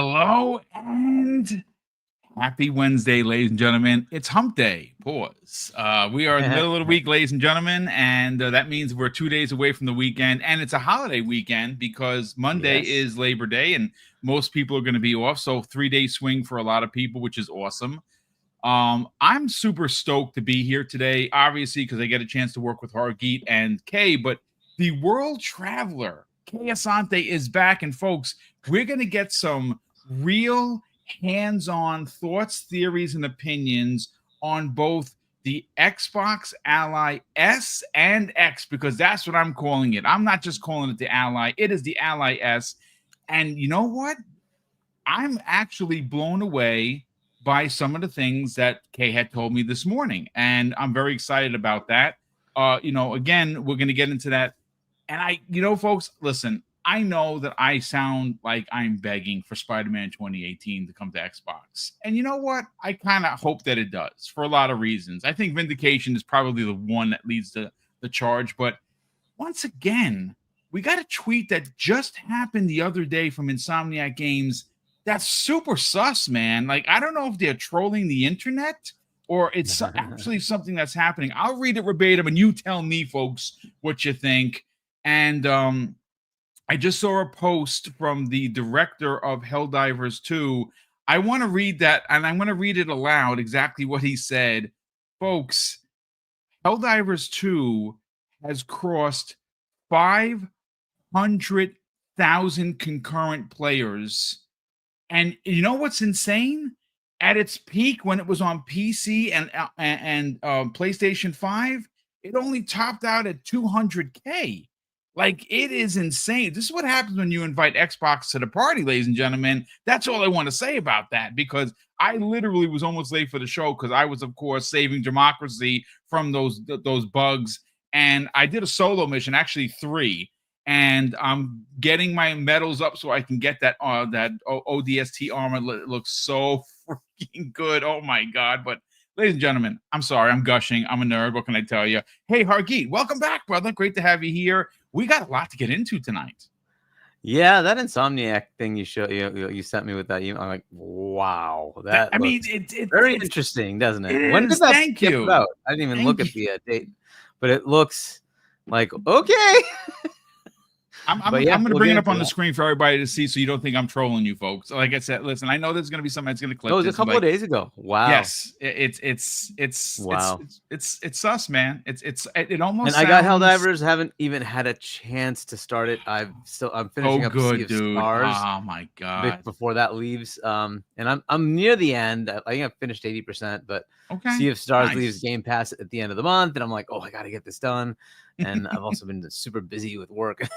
Hello and happy Wednesday, ladies and gentlemen. It's Hump Day. Pause. We are in the middle of the week, ladies and gentlemen, and that means we're 2 days away from the weekend, and it's a holiday weekend because Monday is Labor Day, and most people are going to be off. So 3-day swing for a lot of people, which is awesome. I'm super stoked to be here today, obviously, because I get a chance to work with Hargeet and Kay, but the world traveler, Kay Asante, is back. And folks, we're going to get some real hands-on thoughts, theories, and opinions on both the Xbox Ally S and X, because that's what I'm calling it. I'm not just calling it the Ally. It is the Ally S. And you know what? I'm actually blown away by some of the things that Kay had told me this morning, and I'm very excited about that. Again, we're going to get into that. And folks, listen, I know that I sound like I'm begging for Spider-Man 2018 to come to Xbox. And you know what? I kind of hope that it does for a lot of reasons. I think Vindication is probably the one that leads the charge. But once again, we got a tweet that just happened the other day from Insomniac Games. That's super sus, man. Like, I don't know if they're trolling the internet or it's actually something that's happening. I'll read it verbatim and you tell me, folks, what you think. And I just saw a post from the director of Helldivers 2. I want to read that, and I'm going to read it aloud exactly what he said. Folks, Helldivers 2 has crossed 500,000 concurrent players. And you know what's insane? At its peak, when it was on PC and PlayStation 5, it only topped out at 200K. Like, it is insane. This is what happens when you invite Xbox to the party, ladies and gentlemen. That's all I want to say about that, because I literally was almost late for the show because I was, of course, saving democracy from those bugs. And I did a solo mission, actually 3. And I'm getting my medals up so I can get that ODST armor. It looks so freaking good. Oh my God. But ladies and gentlemen, I'm sorry, I'm gushing. I'm a nerd. What can I tell you? Hey, Hargeet, welcome back, brother. Great to have you here. We got a lot to get into tonight. Yeah, that Insomniac thing you sent me with that email, I'm like, wow, it's very interesting, doesn't it? When did that get put out? I didn't even look at the date, but it looks like okay. I'm going to bring it up on the screen for everybody to see, so you don't think I'm trolling you, folks. Like I said, listen, I know there's going to be something that's going to click. No, it was a couple of days ago. Wow. Yes, it's wow. It's sus, man. It almost. And I got Helldivers. Haven't even had a chance to start it. I'm finishing up Sea of Stars. Oh my God! Before that leaves, and I'm near the end. I think I've finished 80%, but Sea of Stars leaves Game Pass at the end of the month, and I'm like, oh, I got to get this done. And I've also been super busy with work.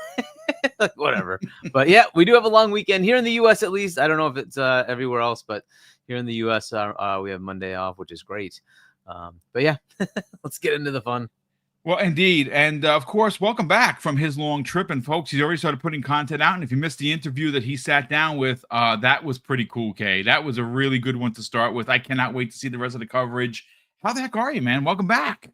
Like, whatever. But yeah, we do have a long weekend here in the US, at least. I don't know if it's everywhere else, but here in the US, we have Monday off, which is great. But yeah, let's get into the fun. Well, indeed. And of course, welcome back from his long trip. And folks, he's already started putting content out. And if you missed the interview that he sat down with, that was pretty cool, Kay. That was a really good one to start with. I cannot wait to see the rest of the coverage. How the heck are you, man? Welcome back.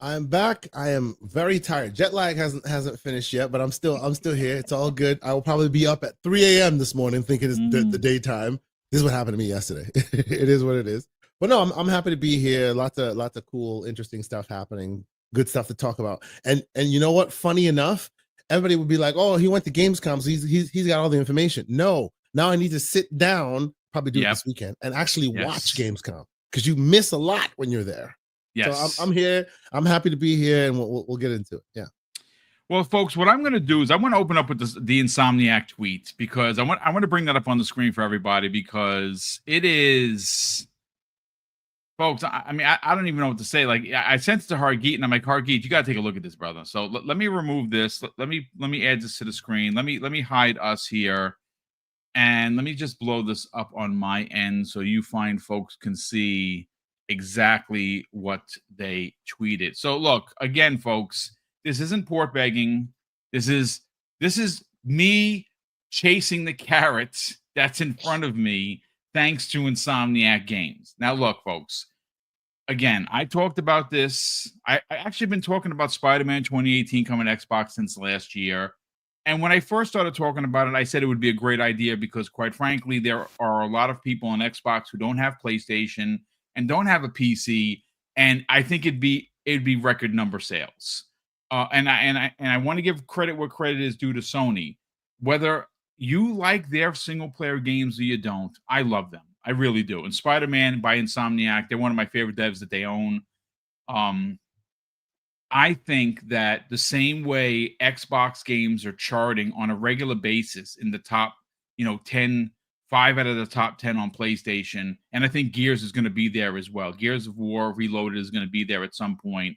I'm back. I am very tired. Jet lag hasn't finished yet, but I'm still here. It's all good. I will probably be up at 3 a.m. this morning thinking it's the daytime. This is what happened to me yesterday. It is what it is. But no, I'm happy to be here. Lots of cool, interesting stuff happening. Good stuff to talk about. And you know what? Funny enough, everybody would be like, "Oh, he went to GAMESCOM, so he's got all the information." No, now I need to sit down, probably do it this weekend, and actually watch GAMESCOM, because you miss a lot when you're there. Yes. So I'm here. I'm happy to be here, and we'll get into it. Yeah. Well, folks, what I'm going to do is I want to open up with the Insomniac tweet, because I want to bring that up on the screen for everybody, because it is, folks. I mean, I don't even know what to say. Like, I sent it to Hargeet, and I'm like, Hargeet, you got to take a look at this, brother. So let me remove this. Let me add this to the screen. Let me hide us here, and let me just blow this up on my end so you fine folks can see exactly what they tweeted. So look, again, folks, this isn't port begging. This is me chasing the carrots that's in front of me, thanks to Insomniac Games. Now look, folks, again, I talked about this. I actually been talking about Spider-Man 2018 coming to Xbox since last year. And when I first started talking about it, I said it would be a great idea because, quite frankly, there are a lot of people on Xbox who don't have PlayStation and don't have a PC, and I think it'd be record number sales. And I want to give credit where credit is due to Sony. Whether you like their single player games or you don't, I love them. I really do. And Spider-Man by Insomniac, they're one of my favorite devs that they own. I think that the same way Xbox games are charting on a regular basis in the top, 10, 5 out of the top 10 on PlayStation. And I think Gears is going to be there as well. Gears of War Reloaded is going to be there at some point.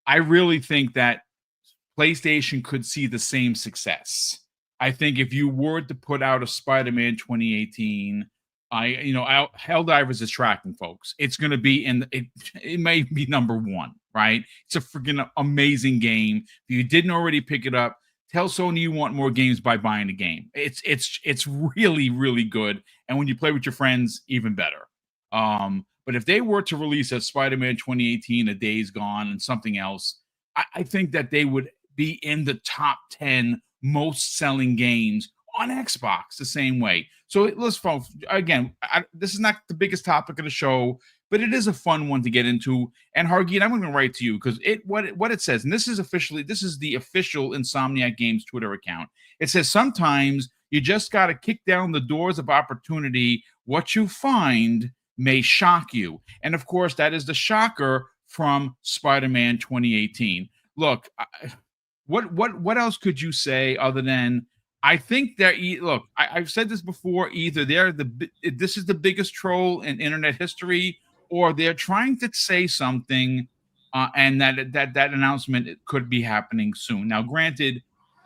I really think that PlayStation could see the same success. I think if you were to put out a Spider-Man 2018, Helldivers is tracking, folks. It's going to be it may be number 1, right? It's a freaking amazing game. If you didn't already pick it up, tell Sony you want more games by buying the game. It's really, really good. And when you play with your friends, even better. But if they were to release a Spider-Man 2018, A Days Gone, and something else, I think that they would be in the top 10 most selling games on Xbox the same way. So let's folks, again, this is not the biggest topic of the show, but it is a fun one to get into. And Hargeet, I'm going to write to you because what it says, and this is the official Insomniac Games Twitter account. It says sometimes you just got to kick down the doors of opportunity. What you find may shock you. And of course, that is the shocker from Spider-Man 2018. Look, what else could you say other than I think that I've said this before. Either this is the biggest troll in internet history, or they're trying to say something, and that announcement could be happening soon. Now, granted,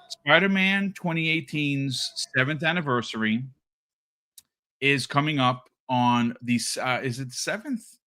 Spider-Man 2018's 7th anniversary is coming up on the is it the 7th?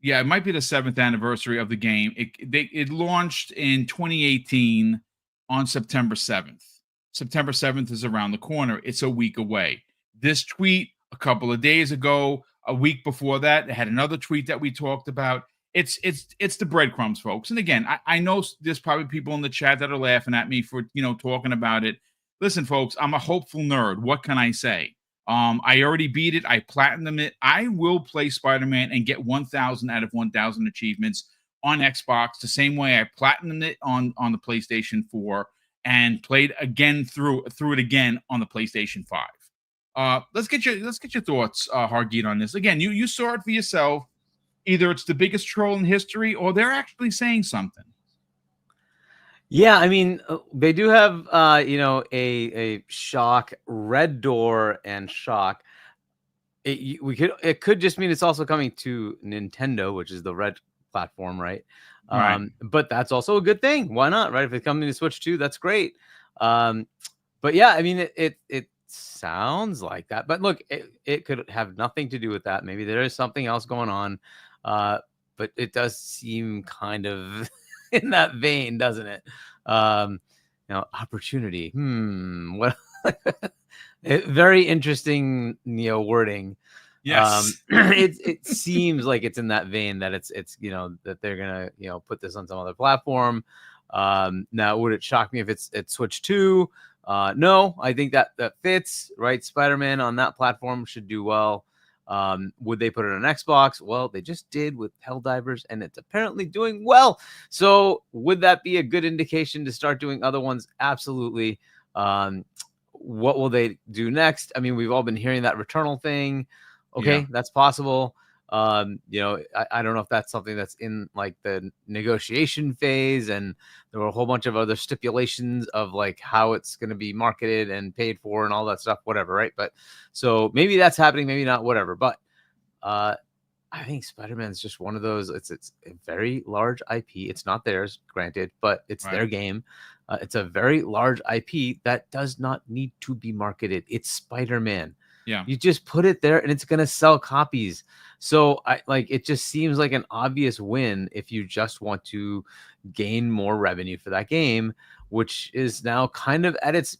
Yeah, it might be the 7th anniversary of the game. It launched in 2018 on September 7th. September 7th is around the corner. It's a week away. This tweet a couple of days ago, a week before that, they had another tweet that we talked about. It's the breadcrumbs, folks. And again, I know there's probably people in the chat that are laughing at me for talking about it. Listen, folks, I'm a hopeful nerd. What can I say? I already beat it. I platinumed it. I will play Spider-Man and get 1,000 out of 1,000 achievements on Xbox the same way I platinumed it on the PlayStation 4 and played again through it again on the PlayStation 5. Let's get your thoughts, Hargeet, on this. Again, you saw it for yourself. Either it's the biggest troll in history, or they're actually saying something. Yeah, I mean, they do have a shock, Red Door, and shock. It could just mean it's also coming to Nintendo, which is the Red platform, right? Right. But that's also a good thing. Why not, right? If it's coming to Switch 2, that's great. But yeah, I mean, it sounds like that. But look, it could have nothing to do with that. Maybe there is something else going on. But it does seem kind of in that vein, doesn't it? Opportunity. What? Very interesting, wording. Yes. It seems like it's in that vein that it's that they're gonna put this on some other platform. Now, would it shock me if it's Switch 2? No, I think that fits, right? Spider-Man on that platform should do well. Would they put it on Xbox? Well, they just did with Helldivers, and it's apparently doing well. So would that be a good indication to start doing other ones? Absolutely. What will they do next? I mean, we've all been hearing that Returnal thing. Okay, yeah. That's possible. I don't know if that's something that's in like the negotiation phase, and there were a whole bunch of other stipulations of like how it's going to be marketed and paid for and all that stuff, whatever, right? But so maybe that's happening, maybe not, whatever. But I think Spider-Man is just one of those. It's a very large IP. It's not theirs, granted, but it's their game. It's a very large IP that does not need to be marketed. It's Spider-Man. Yeah, you just put it there and it's going to sell copies. So it just seems like an obvious win if you just want to gain more revenue for that game, which is now kind of at its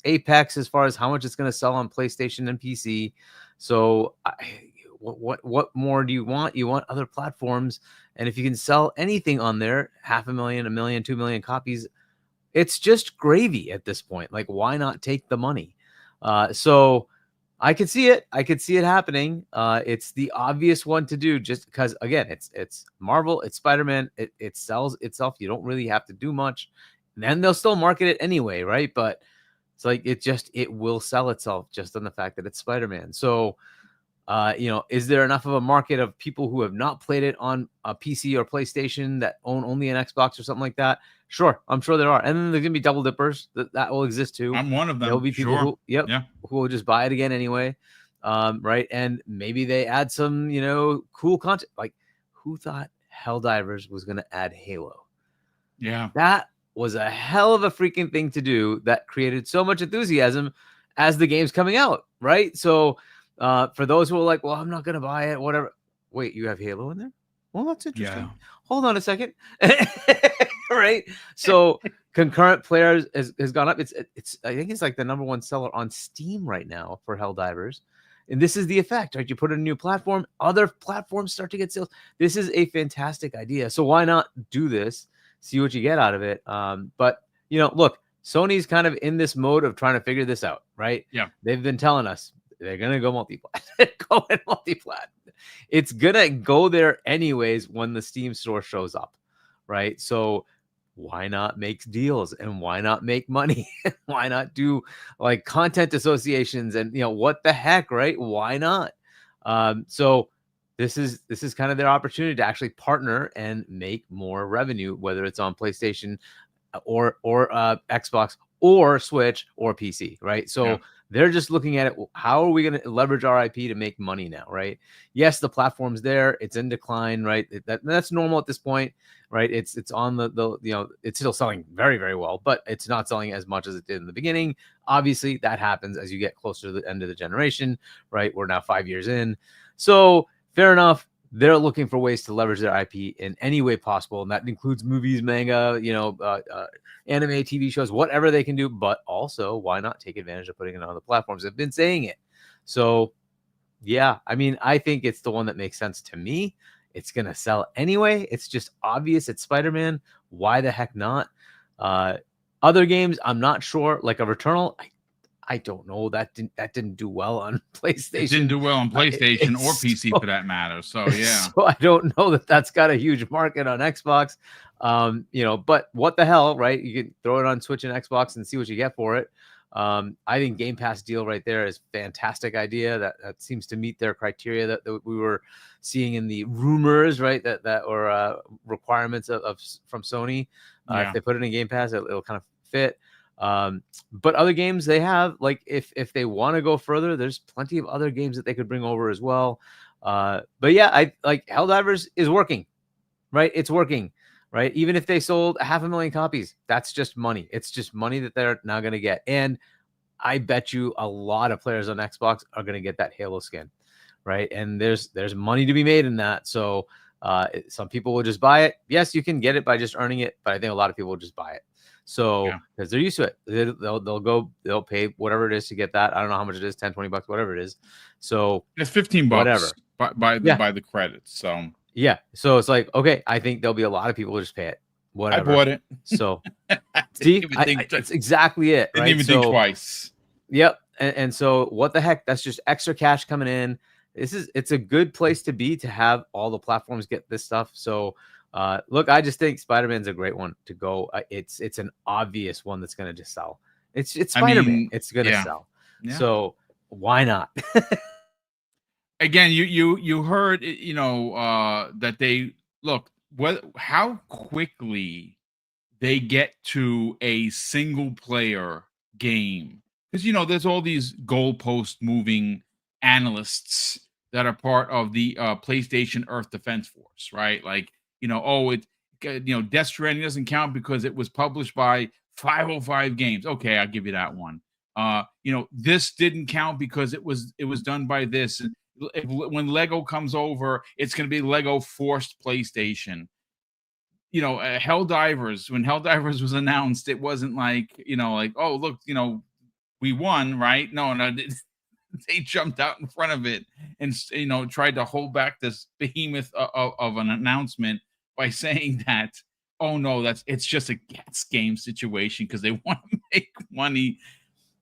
apex as far as how much it's going to sell on PlayStation and PC. So what more do you want? You want other platforms. And if you can sell anything on there, 500,000, 1 million, 2 million copies, it's just gravy at this point. Like, why not take the money? So I could see it. I could see it happening. It's the obvious one to do, just because, again, it's Marvel, it's Spider-Man. It sells itself. You don't really have to do much. And then they'll still market it anyway, right? But it's like it will sell itself just on the fact that it's Spider-Man. So, is there enough of a market of people who have not played it on a PC or PlayStation that own only an Xbox or something like that? Sure, I'm sure there are. And then there's gonna be double dippers that will exist too. I'm one of them. There'll be people who will just buy it again anyway. Right. And maybe they add some, cool content. Like, who thought Helldivers was gonna add Halo? Yeah. That was a hell of a freaking thing to do that created so much enthusiasm as the game's coming out, right? So for those who are like, well, I'm not gonna buy it, whatever. Wait, you have Halo in there? Well, that's interesting. Yeah. Hold on a second. Right. So concurrent players has gone up. It's I think it's like the #1 seller on Steam right now for Helldivers. And this is the effect, right? You put in a new platform, other platforms start to get sales. This is a fantastic idea. So why not do this? See what you get out of it. But look, Sony's kind of in this mode of trying to figure this out, right? Yeah. They've been telling us they're gonna go multi-plat. Go in multi-plat. It's gonna go there anyways when the Steam store shows up, right? So why not make deals and why not make money? Why not do like content associations and what the heck, right? Why not? So this is kind of their opportunity to actually partner and make more revenue, whether it's on PlayStation or Xbox or Switch or PC, right? So they're just looking at it. How are we going to leverage our IP to make money now, right? Yes, the platform's there. It's in decline, right? That's normal at this point, right? It's on the it's still selling very, very well, but it's not selling as much as it did in the beginning. Obviously, that happens as you get closer to the end of the generation, right? We're now 5 years in. So fair enough. They're looking for ways to leverage their IP in any way possible, and that includes movies, manga, anime, TV shows, whatever they can do. But also, why not take advantage of putting it on other platforms? They've been saying it. So, yeah, I mean, I think it's the one that makes sense to me. It's going to sell anyway. It's just obvious. It's Spider-Man. Why the heck not? Other games, I'm not sure. Like a Returnal, I don't know. That didn't do well on PlayStation. It didn't do well on PlayStation or PC for that matter. So yeah. So I don't know that's got a huge market on Xbox. But what the hell, right? You can throw it on Switch and Xbox and see what you get for it. I think Game Pass deal right there is a fantastic idea. That seems to meet their criteria that we were seeing in the rumors, right? That or requirements from Sony. If they put it in Game Pass, it'll kind of fit. But other games they have, like if they want to go further, there's plenty of other games that they could bring over as well. But yeah, I like Helldivers is working, right? It's working, right? Even if they sold 500,000 copies, that's just money. It's just money that they're now going to get. And I bet you a lot of players on Xbox are going to get that Halo skin, right? And there's money to be made in that. So some people will just buy it. Yes, you can get it by just earning it, but I think a lot of people will just buy it. So because they're used to it, they'll pay whatever it is to get that. I don't know how much it is, $10, $20, whatever it is. So it's $15 whatever by the credits. So yeah, so it's like, okay, I think there'll be a lot of people who just pay it. Whatever. I bought it. So see, it's exactly it. Didn't even think twice. Yep. And so what the heck? That's just extra cash coming in. It's a good place to be, to have all the platforms get this stuff. So look, I just think Spider-Man's a great one to go. It's an obvious one that's going to just sell. It's Spider-Man. It's going to sell. Yeah. So why not? Again, you heard, that they look how quickly they get to a single player game, because there's all these goalpost moving analysts that are part of the PlayStation Earth Defense Force, right? Like, Death Stranding doesn't count because it was published by 505 Games. Okay, I'll give you that one. This didn't count because it was done by this. And when Lego comes over, it's going to be Lego forced PlayStation. Helldivers, when Helldivers was announced, it wasn't like, oh, look, we won, right? No, they jumped out in front of it and, tried to hold back this behemoth of an announcement by saying that Oh no, it's just a Gets game situation because they want to make money.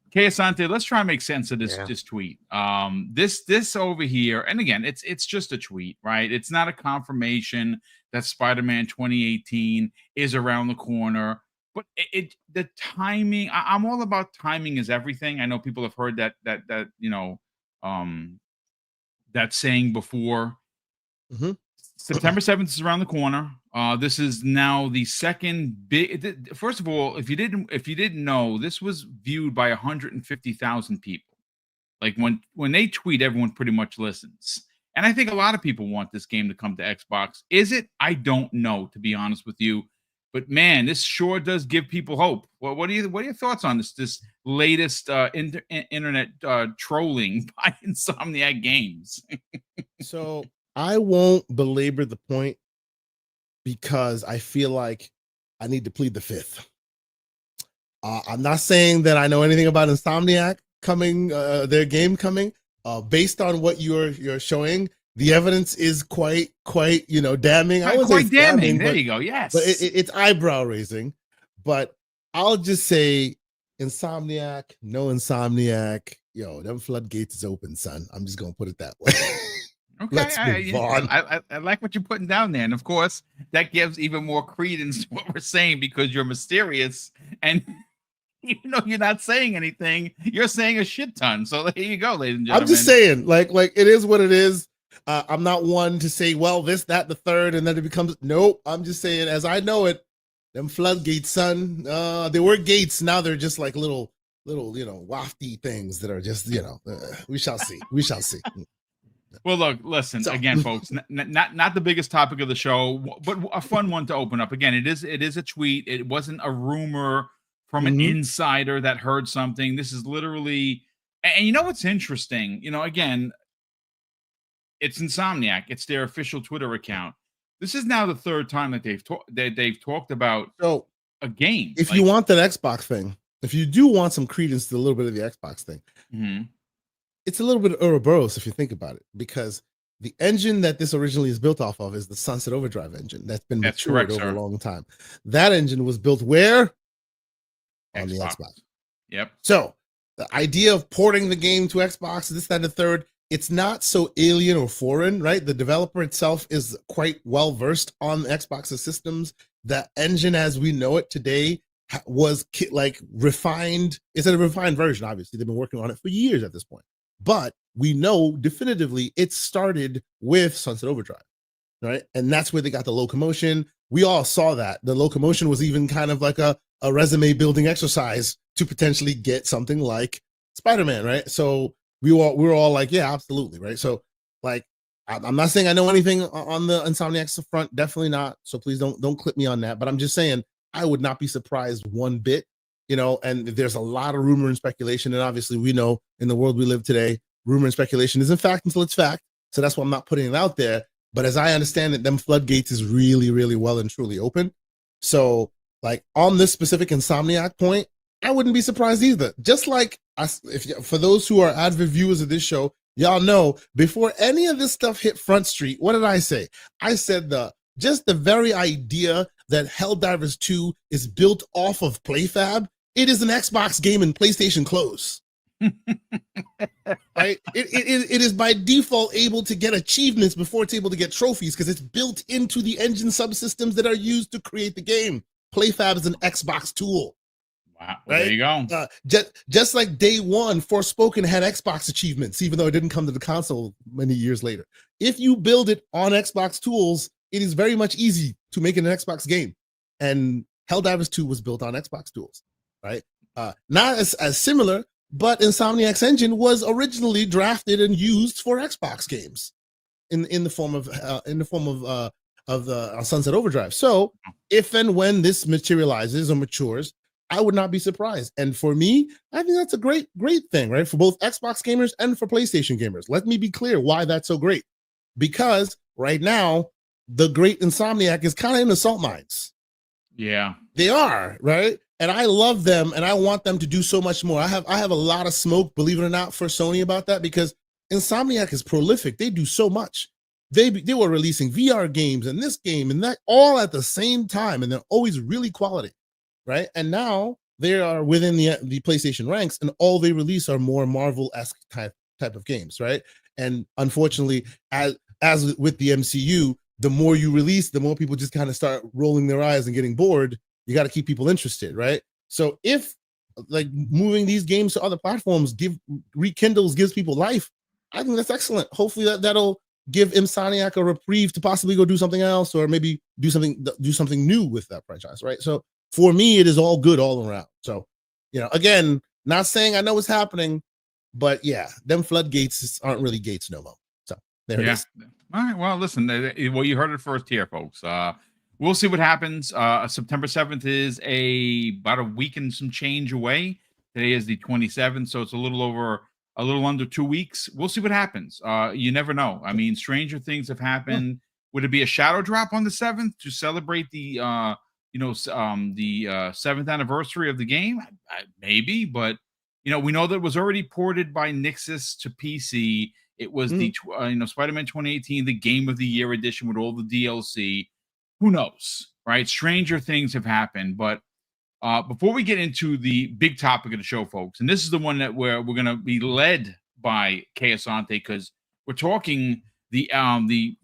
Okay, Asante, let's try and make sense of this tweet. This over here, and again, it's just a tweet, right? It's not a confirmation that Spider-Man 2018 is around the corner. But the timing, I'm all about timing is everything. I know people have heard that that saying before. Mm-hmm. September 7th is around the corner. This is now the second big. First of all, if you didn't know, this was viewed by 150,000 people. Like when they tweet, everyone pretty much listens. And I think a lot of people want this game to come to Xbox. Is it? I don't know, to be honest with you. But man, this sure does give people hope. Well, what are your thoughts on this latest internet trolling by Insomniac Games? So I won't belabor the point because I feel like I need to plead the fifth. I'm not saying that I know anything about Insomniac coming, their game coming. Based on what you're showing, the evidence is quite damning. I wouldn't say damning. There you go. Yes, but it's eyebrow raising. But I'll just say Insomniac, no Insomniac. Them floodgates is open, son. I'm just gonna put it that way. Okay, I like what you're putting down there, and of course that gives even more credence to what we're saying because you're mysterious, and even though you're not saying anything, you're saying a shit ton. So there you go, ladies and gentlemen. I'm just saying, like it is what it is. I'm not one to say, well, this, that, the third, and then it becomes nope. I'm just saying, as I know it, them floodgates, son. They were gates. Now they're just like little, wafty things that are just, we shall see. We shall see. Well, look, listen, again, folks, not the biggest topic of the show, but a fun one to open up. Again, it is a tweet. It wasn't a rumor from an insider that heard something. This is literally, and you know what's interesting? Again, it's Insomniac. It's their official Twitter account. This is now the third time that they've talked about a game. If you want that Xbox thing, if you do want some credence to a little bit of the Xbox thing, it's a little bit of Ouroboros if you think about it, because the engine that this originally is built off of is the Sunset Overdrive engine that's been matured over a long time. That engine was built where? On the Xbox. Yep. So the idea of porting the game to Xbox, this, that, and the third, it's not so alien or foreign, right? The developer itself is quite well versed on Xbox's systems. The engine as we know it today was refined. It's a refined version, obviously. They've been working on it for years at this point. But we know definitively it started with Sunset Overdrive, right? And that's where they got the locomotion. We all saw that. The locomotion was even kind of like a resume building exercise to potentially get something like Spider-Man, right? So we were all like, yeah, absolutely, right? So like, I'm not saying I know anything on the Insomniac's front, definitely not. So please don't clip me on that. But I'm just saying I would not be surprised one bit. And there's a lot of rumor and speculation. And obviously we know in the world we live today, rumor and speculation isn't fact until it's fact. So that's why I'm not putting it out there. But as I understand it, them floodgates is really, really well and truly open. So like on this specific Insomniac point, I wouldn't be surprised either. Just like for those who are avid viewers of this show, y'all know before any of this stuff hit Front Street, what did I say? I said just the very idea that Helldivers 2 is built off of PlayFab, it is an Xbox game in PlayStation clothes. Right? It is by default able to get achievements before it's able to get trophies because it's built into the engine subsystems that are used to create the game. PlayFab is an Xbox tool. Wow, well, right? There you go. Just like day one, Forspoken had Xbox achievements, even though it didn't come to the console many years later. If you build it on Xbox tools, it is very much easy to make it an Xbox game. And Helldivers 2 was built on Xbox tools, right? Not as similar, but Insomniac's engine was originally drafted and used for Xbox games in the form of the Sunset Overdrive. So if and when this materializes or matures, I would not be surprised. And for me, I think that's a great thing, right? For both Xbox gamers and for PlayStation gamers. Let me be clear why that's so great. Because right now, the great Insomniac is kind of in the salt mines. Yeah. They are, right? And I love them and I want them to do so much more. I have a lot of smoke, believe it or not, for Sony about that because Insomniac is prolific. They do so much. they were releasing VR games and this game and that all at the same time, and they're always really quality, right? And now they are within the PlayStation ranks, and all they release are more Marvel-esque type of games, right? And unfortunately, as with the MCU, the more you release, the more people just kind of start rolling their eyes and getting bored. You got to keep people interested, right? So if like moving these games to other platforms gives people life, I think that's excellent. Hopefully that'll give Insomniac a reprieve to possibly go do something else, or maybe do something new with that franchise, right? So for me, it is all good all around. So, again, not saying I know what's happening, but yeah, them floodgates aren't really gates no more. So there it is. All right. Well, listen, well, you heard it first here, folks. We'll see what happens. September 7th is about a week and some change away. Today is the 27th, so it's a little under 2 weeks. We'll see what happens. You never know. I mean, stranger things have happened. Would it be a shadow drop on the 7th to celebrate the 7th anniversary of the game? Maybe, but we know that it was already ported by Nixxes to PC. It was the Spider-Man 2018, the Game of the Year edition with all the DLC. Who knows, right? Stranger things have happened. But before we get into the big topic of the show, folks, and this is the one that we're going to be led by Asante, because we're talking the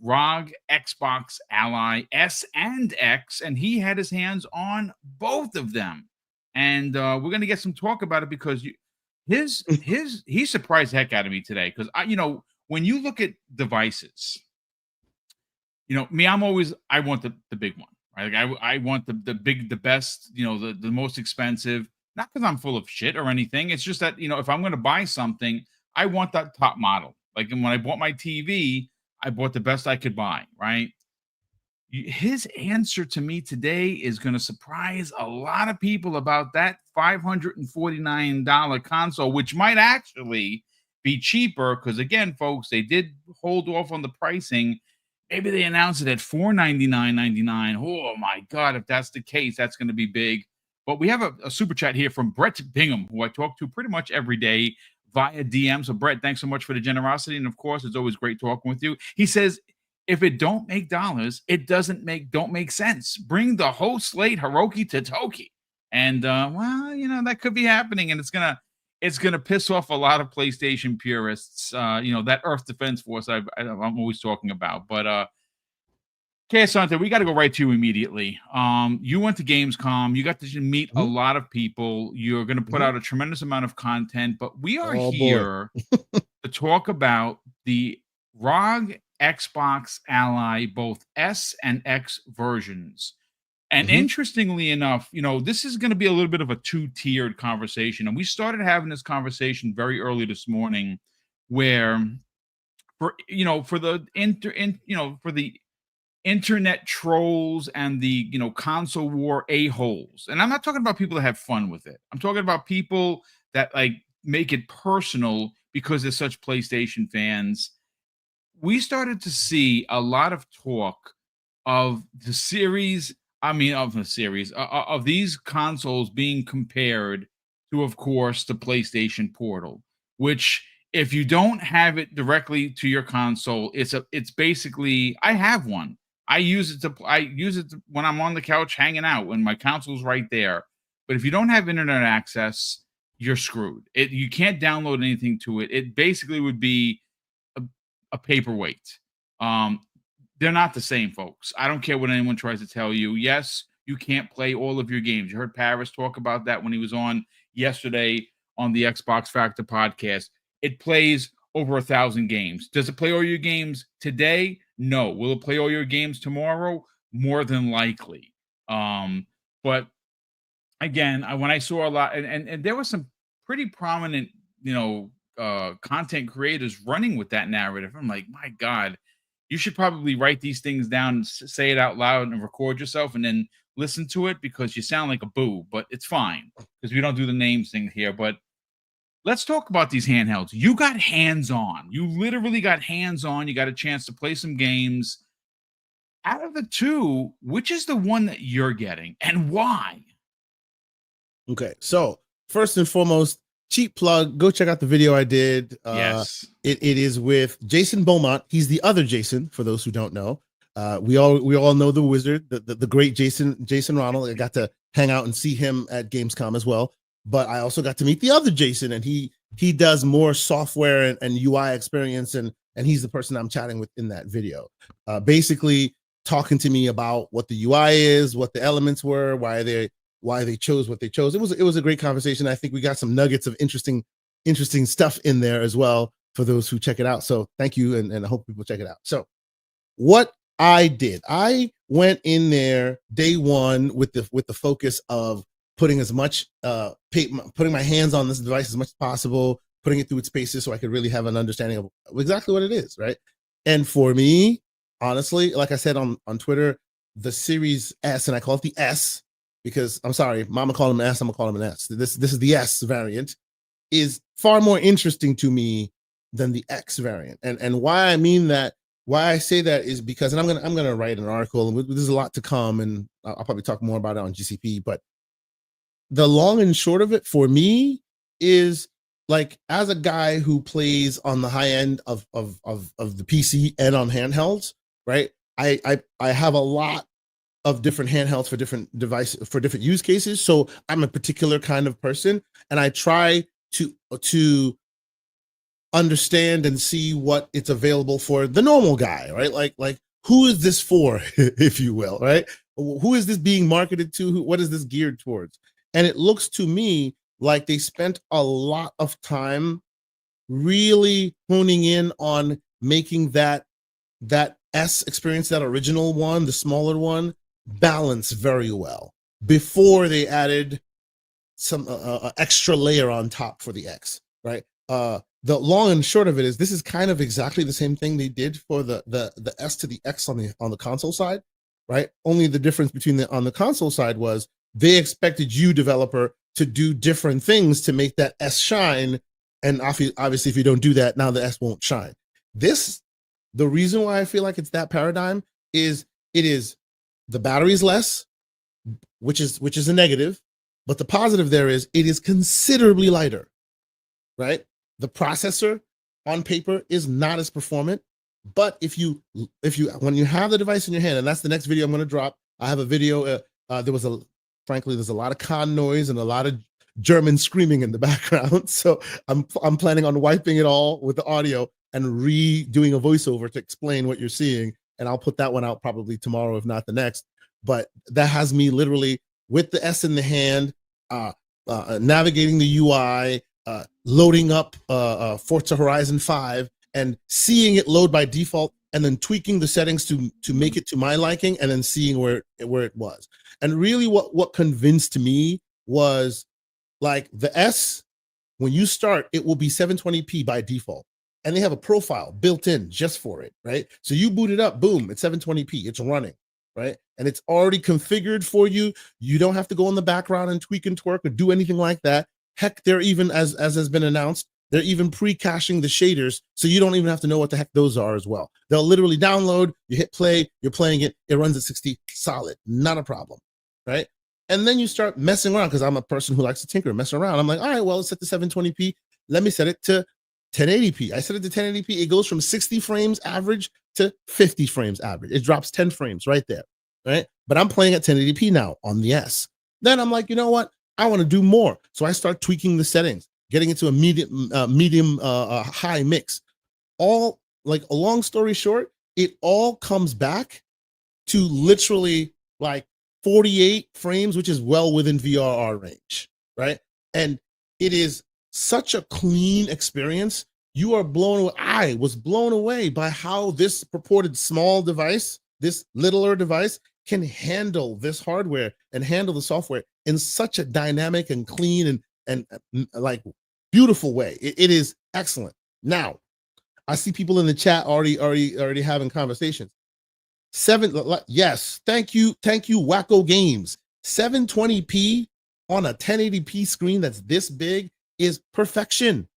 ROG Xbox Ally S and X, and he had his hands on both of them. And we're going to get some talk about it, because he surprised the heck out of me today. Because when you look at devices, me, I want the big one, right? Like I want the best, the most expensive, not because I'm full of shit or anything. It's just that, if I'm going to buy something, I want that top model. Like when I bought my TV, I bought the best I could buy, right? His answer to me today is going to surprise a lot of people about that $549 console, which might actually be cheaper. Because again, folks, they did hold off on the pricing. Maybe they announce it at $499.99. Oh my God, if that's the case, that's going to be big. But we have a super chat here from Brett Bingham, who I talk to pretty much every day via DM. So Brett, thanks so much for the generosity. And of course, it's always great talking with you. He says, if it don't make dollars, it don't make sense. Bring the whole slate Hiroki to Toki. And that could be happening, and it's gonna piss off a lot of PlayStation purists. That Earth Defense Force I'm always talking about. But Asante, we got to go right to you immediately. You went to Gamescom. You got to meet a lot of people. You're going to put out a tremendous amount of content, but we are here to talk about the ROG Xbox Ally, both S and X versions. And interestingly enough, this is going to be a little bit of a two-tiered conversation. And we started having this conversation very early this morning, where for the internet trolls and the console war a-holes. And I'm not talking about people that have fun with it. I'm talking about people that like make it personal because they're such PlayStation fans. We started to see a lot of talk of of these consoles being compared to, of course, the PlayStation Portal, which if you don't have it directly to your console, it's basically, I have one. I use it when I'm on the couch hanging out, when my console's right there. But if you don't have internet access, you're screwed. You can't download anything to it. It basically would be a paperweight. They're not the same, folks. I don't care what anyone tries to tell you. Yes, you can't play all of your games. You heard Paris talk about that when he was on yesterday on the Xbox Factor podcast. It plays over 1,000 games. Does it play all your games today? No. Will it play all your games tomorrow? More than likely. But again, when I saw a lot, and there was some pretty prominent, content creators running with that narrative. I'm like, my God, you should probably write these things down, say it out loud, and record yourself, and then listen to it, because you sound like a boo. But it's fine, because we don't do the names thing here. But let's talk about these handhelds. You got hands-on. You literally got hands-on. You got a chance to play some games. Out of the two, which is the one that you're getting, and why? Okay, so first and foremost, cheap plug. Go check out the video I did. Yes. It is with Jason Beaumont. He's the other Jason, for those who don't know. We all know the wizard, the great Jason Ronald. I got to hang out and see him at Gamescom as well. But I also got to meet the other Jason, and he does more software and UI experience, and he's the person I'm chatting with in that video. Basically talking to me about what the UI is, what the elements were, why they chose what they chose. It was a great conversation. I think we got some nuggets of interesting stuff in there as well for those who check it out. So thank you, and I hope people check it out. So what I did, I went in there day one with the focus of putting as much putting my hands on this device as much as possible, putting it through its paces so I could really have an understanding of exactly what it is, right? And for me, honestly, like I said on Twitter, the Series S, and I call it the S because I'm sorry, Mama called him an S, I'm gonna call him an S. This is the S variant, is far more interesting to me than the X variant. And why I mean that, why I say that is because, and I'm gonna write an article, and there's a lot to come, and I'll probably talk more about it on GCP, but the long and short of it for me is, like, as a guy who plays on the high end of the PC and on handhelds, right? I have a lot of different handhelds for different devices, for different use cases. So I'm a particular kind of person, and I try to understand and see what it's available for the normal guy, right? Like who is this for, if you will, right? Who is this being marketed to? What is this geared towards? And it looks to me like they spent a lot of time really honing in on making that S experience, that original one, the smaller one, balance very well before they added some extra layer on top for the X, right? The long and short of it is, this is kind of exactly the same thing they did for the S to the X on the console side, right? Only the difference between on the console side was they expected you, developer, to do different things to make that S shine. And obviously, if you don't do that, now the S won't shine. The reason why I feel like it's that paradigm is the battery is less, which is a negative, but the positive there is it is considerably lighter, right? The processor on paper is not as performant, but if you when you have the device in your hand, and that's the next video I'm going to drop. I have a video. There's a lot of con noise and a lot of German screaming in the background. So I'm planning on wiping it all with the audio and redoing a voiceover to explain what you're seeing. And I'll put that one out probably tomorrow, if not the next. But that has me literally with the S in the hand, navigating the UI, loading up Forza Horizon 5 and seeing it load by default, and then tweaking the settings to make it to my liking, and then seeing where it was. And really what convinced me was, like, the S, when you start, it will be 720p by default. And they have a profile built in just for it, right? So you boot it up, boom, it's 720p, it's running, right? And it's already configured for you. You don't have to go in the background and tweak and twerk or do anything like that. Heck, they're even, as has been announced, they're even pre-caching the shaders, so you don't even have to know what the heck those are as well. They'll literally download, you hit play, you're playing it, it runs at 60 solid, not a problem, right? And then you start messing around, because I'm a person who likes to tinker and mess around. I'm like, all right, well, let's set to 720p. Let me set it to 1080p. I set it to 1080p. It goes from 60 frames average to 50 frames average. It drops 10 frames right there, right? But I'm playing at 1080p now on the S. Then I'm like, you know what? I want to do more. So I start tweaking the settings, getting into a medium high mix. All, like, a long story short, it all comes back to literally like 48 frames, which is well within VRR range, right? And it is such a clean experience. You are blown away. I was blown away by how this purported small device, this littler device, can handle this hardware and handle the software in such a dynamic and clean and like beautiful way. It is excellent. Now, I see people in the chat already having conversations. Yes, thank you, Wacko Games. 720p on a 1080p screen that's this big is perfection.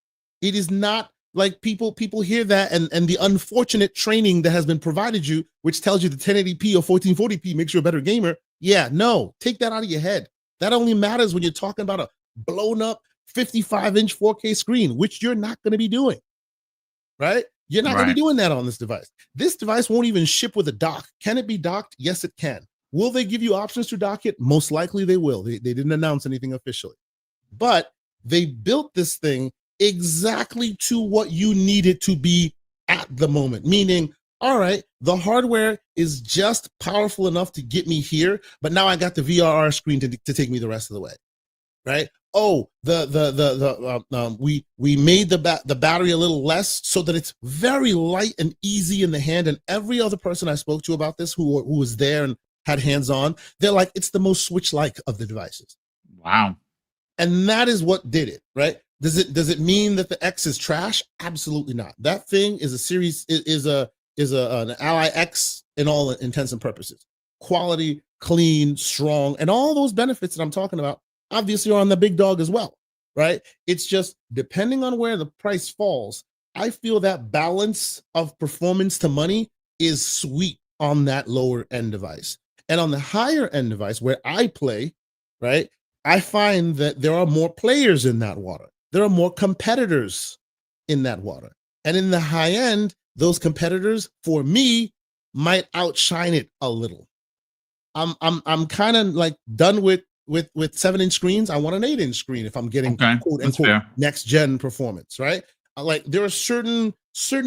It is not like people hear that and the unfortunate training that has been provided you, which tells you the 1080p or 1440p makes you a better gamer. Yeah, no, take that out of your head. That only matters when you're talking about a blown up 55-inch 4K screen, which you're not going to be doing, right? You're not going to be doing that on this device. This device won't even ship with a dock. Can it be docked? Yes, it can. Will they give you options to dock it? Most likely they will. They didn't announce anything officially, but they built this thing exactly to what you need it to be at the moment, meaning, all right, the hardware is just powerful enough to get me here, but now I got the VRR screen to take me the rest of the way, right? Oh, we made the battery a little less so that it's very light and easy in the hand. And every other person I spoke to about this who was there and had hands on, they're like, it's the most Switch-like of the devices. Wow. And that is what did it, right? Does it mean that the X is trash? Absolutely not. That thing is an Ally X in all intents and purposes. Quality, clean, strong, and all those benefits that I'm talking about obviously are on the big dog as well, right? It's just depending on where the price falls, I feel that balance of performance to money is sweet on that lower end device. And on the higher end device where I play, right, I find that there are more players in that water. There are more competitors in that water. And in the high end, those competitors, for me, might outshine it a little. I'm kind of like done with 7-inch screens. I want an 8-inch screen if I'm getting quote unquote next gen performance, right? Like there are certain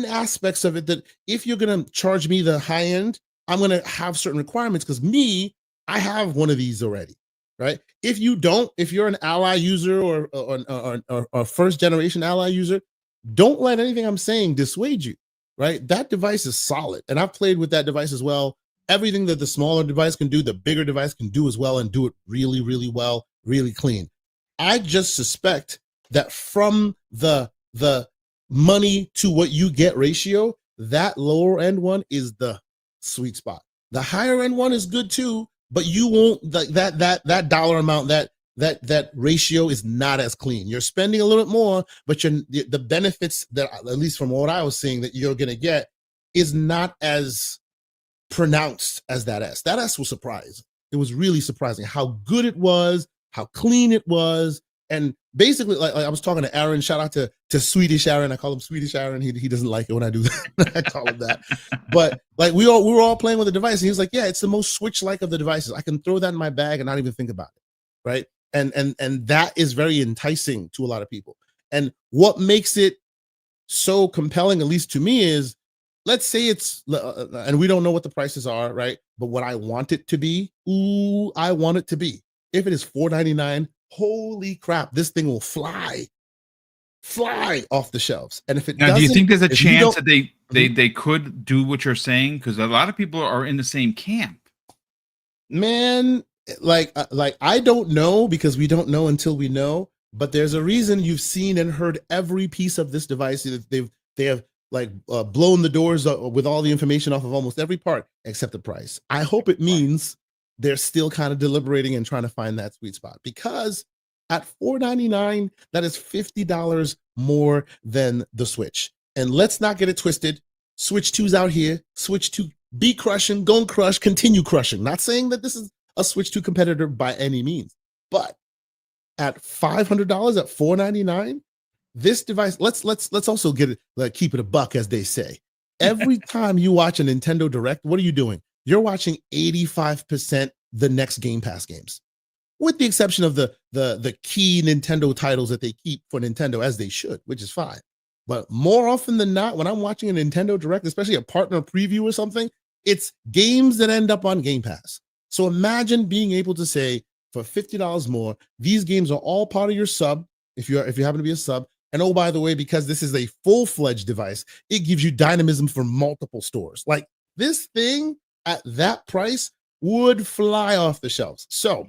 aspects of it that if you're gonna charge me the high end, I'm gonna have certain requirements because I have one of these already, right? If you don't, if you're an Ally user or first generation Ally user, don't let anything I'm saying dissuade you, right? That device is solid, and I've played with that device as well. Everything that the smaller device can do, the bigger device can do as well, and do it really, really well, really clean. I just suspect that from the money to what you get ratio, that lower end one is the sweet spot. The higher end one is good too, but you won't that dollar amount, that ratio is not as clean. You're spending a little bit more, but the benefits that, at least from what I was seeing, that you're gonna get is not as pronounced as that S. That S was surprising. It was really surprising how good it was, how clean it was. And basically, like I was talking to Aaron, shout out to Swedish Aaron. I call him Swedish Aaron. He doesn't like it when I do that. I call him that. But like we were all playing with the device, and he was like, yeah, it's the most Switch-like of the devices. I can throw that in my bag and not even think about it. Right. And that is very enticing to a lot of people. And what makes it so compelling, at least to me, is let's say it's, and we don't know what the prices are, right? But what I want it to be, I want it to be. If it is $499, holy crap, this thing will fly off the shelves. And if it doesn't, do you think there's a chance that they could do what you're saying? Because a lot of people are in the same camp. Man, like I don't know, because we don't know until we know. But there's a reason you've seen and heard every piece of this device. They have like blown the doors with all the information off of almost every part except the price. I hope it means they're still kind of deliberating and trying to find that sweet spot, because at $499, that is $50 more than the Switch. And let's not get it twisted. Switch 2's out here. Switch 2 be crushing, go and crush, continue crushing. Not saying that this is a Switch 2 competitor by any means, but at $500, at $499, this device, let's also get it, like, keep it a buck, as they say. Every time you watch a Nintendo Direct, what are you doing? You're watching 85% the next Game Pass games, with the exception of the key Nintendo titles that they keep for Nintendo, as they should, which is fine. But more often than not, when I'm watching a Nintendo Direct, especially a partner preview or something, it's games that end up on Game Pass. So imagine being able to say, for $50 more, these games are all part of your sub, if you happen to be a sub. And oh, by the way, because this is a full-fledged device, it gives you dynamism for multiple stores. Like, this thing at that price would fly off the shelves. So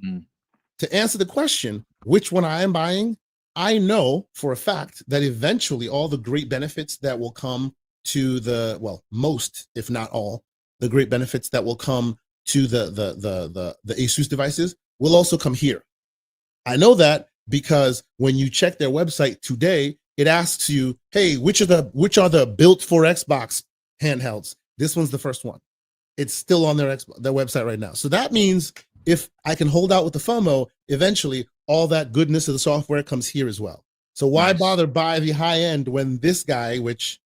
to answer the question, which one I am buying, I know for a fact that eventually all the great benefits that will come to the, well, most, if not all, the great benefits that will come to the Asus devices will also come here. I know that because when you check their website today, it asks you, hey, which are the built for Xbox handhelds? This one's the first one. It's still on their website right now. So that means if I can hold out with the FOMO, eventually all that goodness of the software comes here as well. So why bother buy the high end when this guy, which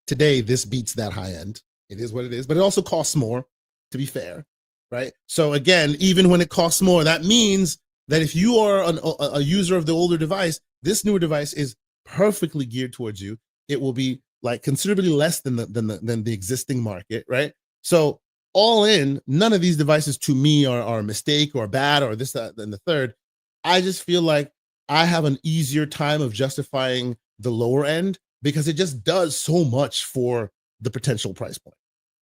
today this beats that high end. It is what it is, but it also costs more, to be fair, right? So again, even when it costs more, that means that if you are a user of the older device, this newer device is perfectly geared towards you. It will be like considerably less than the existing market, right? So all in, none of these devices to me are a mistake or bad or this, that, and the third. I just feel like I have an easier time of justifying the lower end because it just does so much for the potential price point,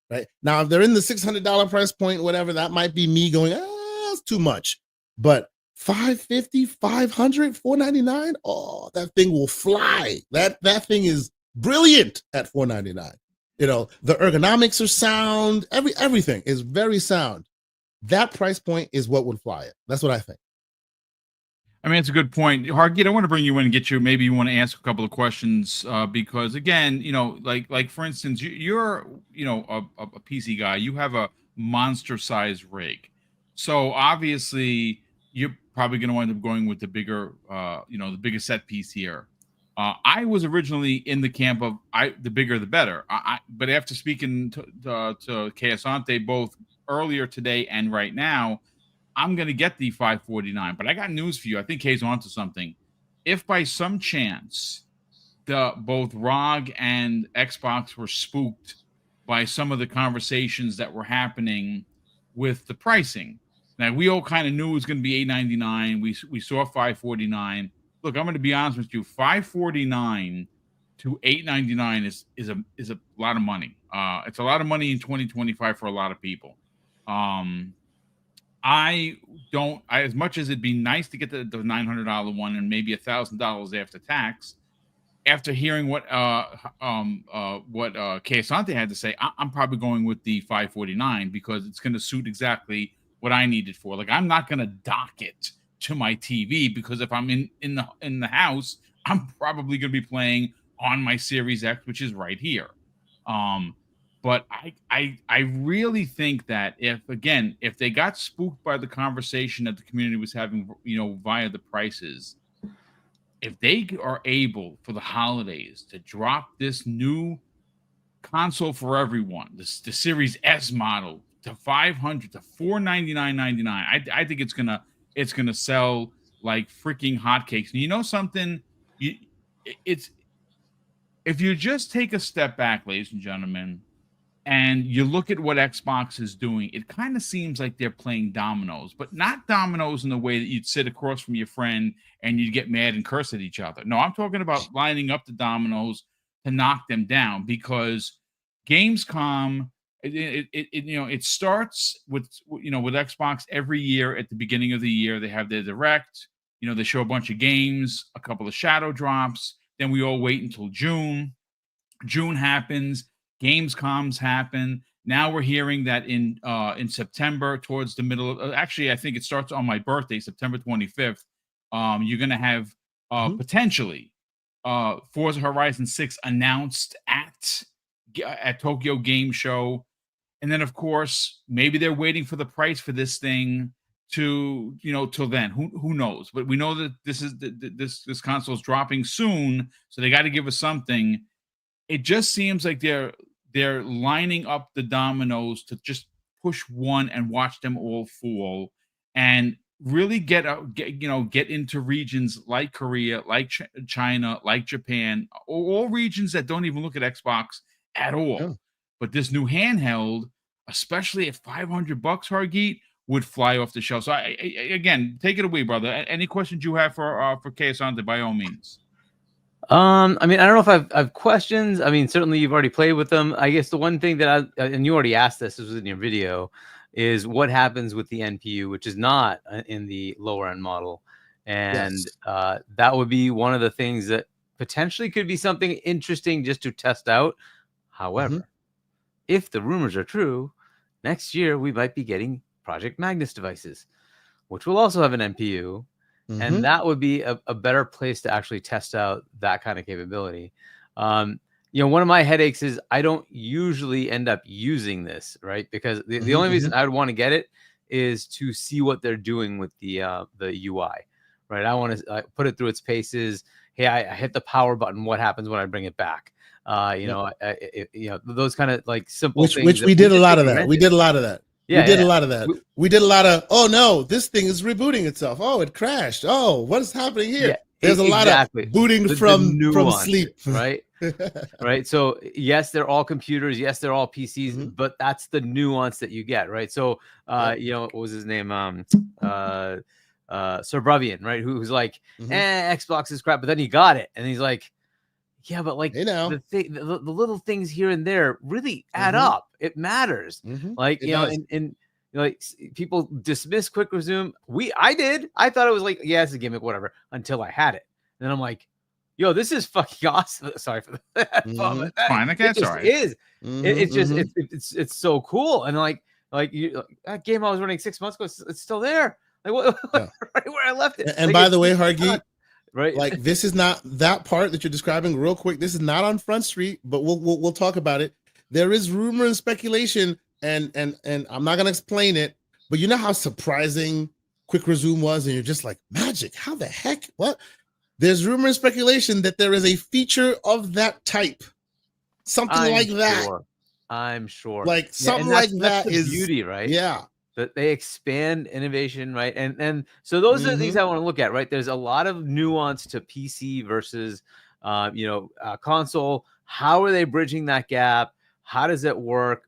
right? Now, if they're in the $600 price point, whatever, that might be me going, that's too much. But $550, $500, $499, oh, that thing will fly. That thing is brilliant at $499. You know, the ergonomics are sound. Everything is very sound. That price point is what would fly it. That's what I think. I mean, it's a good point. Hargeet, I want to bring you in and get you, maybe you want to ask a couple of questions because again, you know, like for instance, you're, you know, a PC guy, you have a monster size rig. So obviously you're probably going to wind up going with the bigger, you know, the biggest set piece here. I was originally in the camp of the bigger, the better. But after speaking to Keasante both earlier today and right now, I'm going to get the $549, but I got news for you. I think Kay's onto something. If by some chance both ROG and Xbox were spooked by some of the conversations that were happening with the pricing, now we all kind of knew it was going to be $899. We saw $549. Look, I'm going to be honest with you. $549 to $899 is a lot of money. It's a lot of money in 2025 for a lot of people. As much as it'd be nice to get the $900 one and maybe $1,000 after tax, after hearing what Keasante had to say, I'm probably going with the $549 because it's going to suit exactly what I need it for. Like, I'm not going to dock it to my TV because if I'm in the house, I'm probably going to be playing on my Series X, which is right here. But I really think that if they got spooked by the conversation that the community was having, you know, via the prices, if they are able for the holidays to drop this new console for everyone, the Series S model to $500 to $499.99, I think it's gonna sell like freaking hotcakes. And you know something, if you just take a step back, ladies and gentlemen, and you look at what Xbox is doing, it kind of seems like they're playing dominoes, but not dominoes in the way that you'd sit across from your friend and you'd get mad and curse at each other. No, I'm talking about lining up the dominoes to knock them down because GAMESCOM, it starts with Xbox every year at the beginning of the year. They have their direct, they show a bunch of games, a couple of shadow drops. Then we all wait until June. June happens. Gamescoms happen. Now we're hearing that in September, towards the middle of, actually, I think it starts on my birthday, September 25th. You're going to have potentially Forza Horizon 6 announced at Tokyo Game Show. And then, of course, maybe they're waiting for the price for this thing to, till then. Who knows? But we know that this console is dropping soon, so they got to give us something. It just seems like they're lining up the dominoes to just push one and watch them all fall, and really get into regions like Korea, like China, like Japan, all regions that don't even look at Xbox at all. Yeah. But this new handheld, especially at $500, Hargeet, would fly off the shelf. So I again, take it away, brother. Any questions you have for Keasante, by all means. I mean, I don't know if I've questions. I mean, certainly you've already played with them. I guess the one thing that and you already asked this was in your video, is what happens with the NPU, which is not in the lower end model. And yes, that would be one of the things that potentially could be something interesting just to test out. However, if the rumors are true, next year we might be getting Project Magnus devices, which will also have an NPU. And that would be a better place to actually test out that kind of capability. One of my headaches is I don't usually end up using this, right? Because the only reason I would want to get it is to see what they're doing with the UI, right? I want to put it through its paces. Hey, I hit the power button. What happens when I bring it back? You know, those kind of like simple things. Which we did a lot of that. We did a lot of that. Yeah, we did a lot of that. We did a lot of, oh no, this thing is rebooting itself. Oh, it crashed. Oh, what is happening here? Yeah, there's a lot of booting from sleep. Right? Right. So yes, they're all computers. Yes, they're all PCs, but that's the nuance that you get, right? So you know, what was his name? Sir Bravian, right? Who's like, Xbox is crap, but then he got it, and he's like, yeah, but like the little things here and there really add up. It matters. Like, you know, and like people dismiss quick resume. I thought it was like, yeah, it's a gimmick, whatever, until I had it. And then I'm like, yo, this is fucking awesome. Sorry for that. Fine, I guess. It is. It's just it's so cool. And like that game I was running 6 months ago, it's still there. Like what right where I left it. And like, by the way, Hargi, right? Like this is not that part that you're describing. Real quick, this is not on Front Street, but we'll talk about it. There is rumor and speculation, and I'm not gonna explain it, but you know how surprising Quick Resume was, and you're just like, magic? How the heck? What? There's rumor and speculation that there is a feature of that type, something like that. I'm sure. Like something like that is beauty, right? Yeah. That they expand innovation, right? And so those are the things I want to look at, right? There's a lot of nuance to PC versus, console. How are they bridging that gap? How does it work?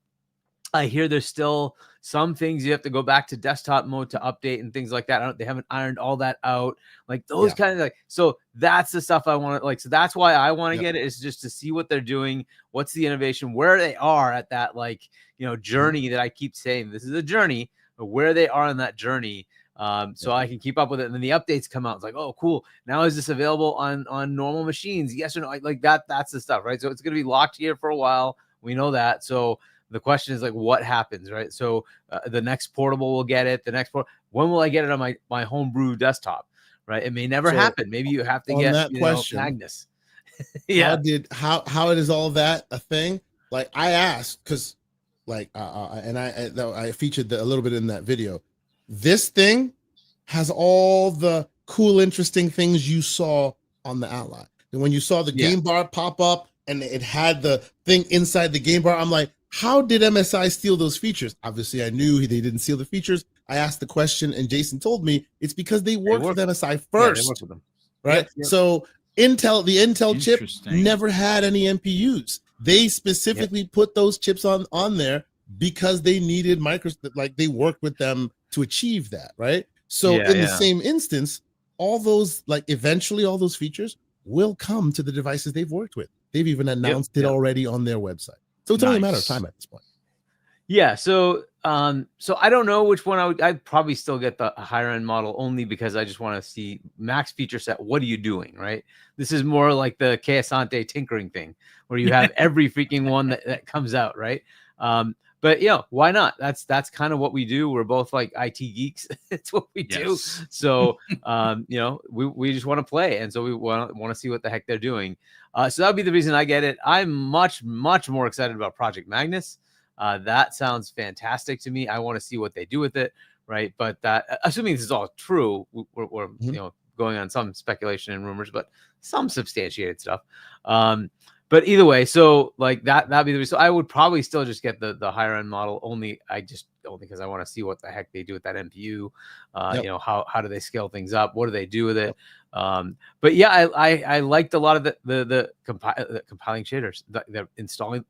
I hear there's still some things you have to go back to desktop mode to update and things like that. They haven't ironed all that out. Like those kind of like, so that's the stuff I want to like. So that's why I want to get it, is just to see what they're doing. What's the innovation, where they are at that, like, you know, journey that I keep saying, this is a journey, but where they are in that journey. So I can keep up with it. And then the updates come out. It's like, oh, cool. Now is this available on normal machines? Yes or no? Like that's the stuff, right? So it's going to be locked here for a while. We know that. So the question is like, what happens, right? So the next portable will get it. The next when will I get it on my homebrew desktop, right? It may never happen. Maybe you have to get that question, Magnus. How it is all that a thing? Like I asked, because like and I featured a little bit in that video. This thing has all the cool, interesting things you saw on the Ally. And when you saw the game bar pop up and it had the thing inside the game bar, I'm like, how did MSI steal those features? Obviously, I knew they didn't steal the features. I asked the question, and Jason told me it's because they worked with MSI first. They worked with them. Right? Yep. So the Intel chip never had any NPUs. They specifically put those chips on there because they needed Microsoft, like they worked with them to achieve that, right? So in the same instance, all those, like eventually all those features will come to the devices they've worked with. They've even announced it already on their website. So it's only a matter of time at this point. Yeah. So so I don't know which one I'd probably still get the higher end model, only because I just want to see max feature set. What are you doing, right? This is more like the Keasante tinkering thing, where you have every freaking one that comes out, right? But you know, why not? That's kind of what we do. We're both like IT geeks. It's what we do. So you know, we just want to play, and so we want to see what the heck they're doing. So that would be the reason I get it. I'm much more excited about Project Magnus. That sounds fantastic to me. I want to see what they do with it, right? But assuming this is all true, we're you know, going on some speculation and rumors, but some substantiated stuff. But either way, so like that'd be the reason. So I would probably still just get the higher end model, only because I want to see what the heck they do with that NPU. You know, how do they scale things up? What do they do with it? But yeah, I liked a lot of the compiling shaders. They're installing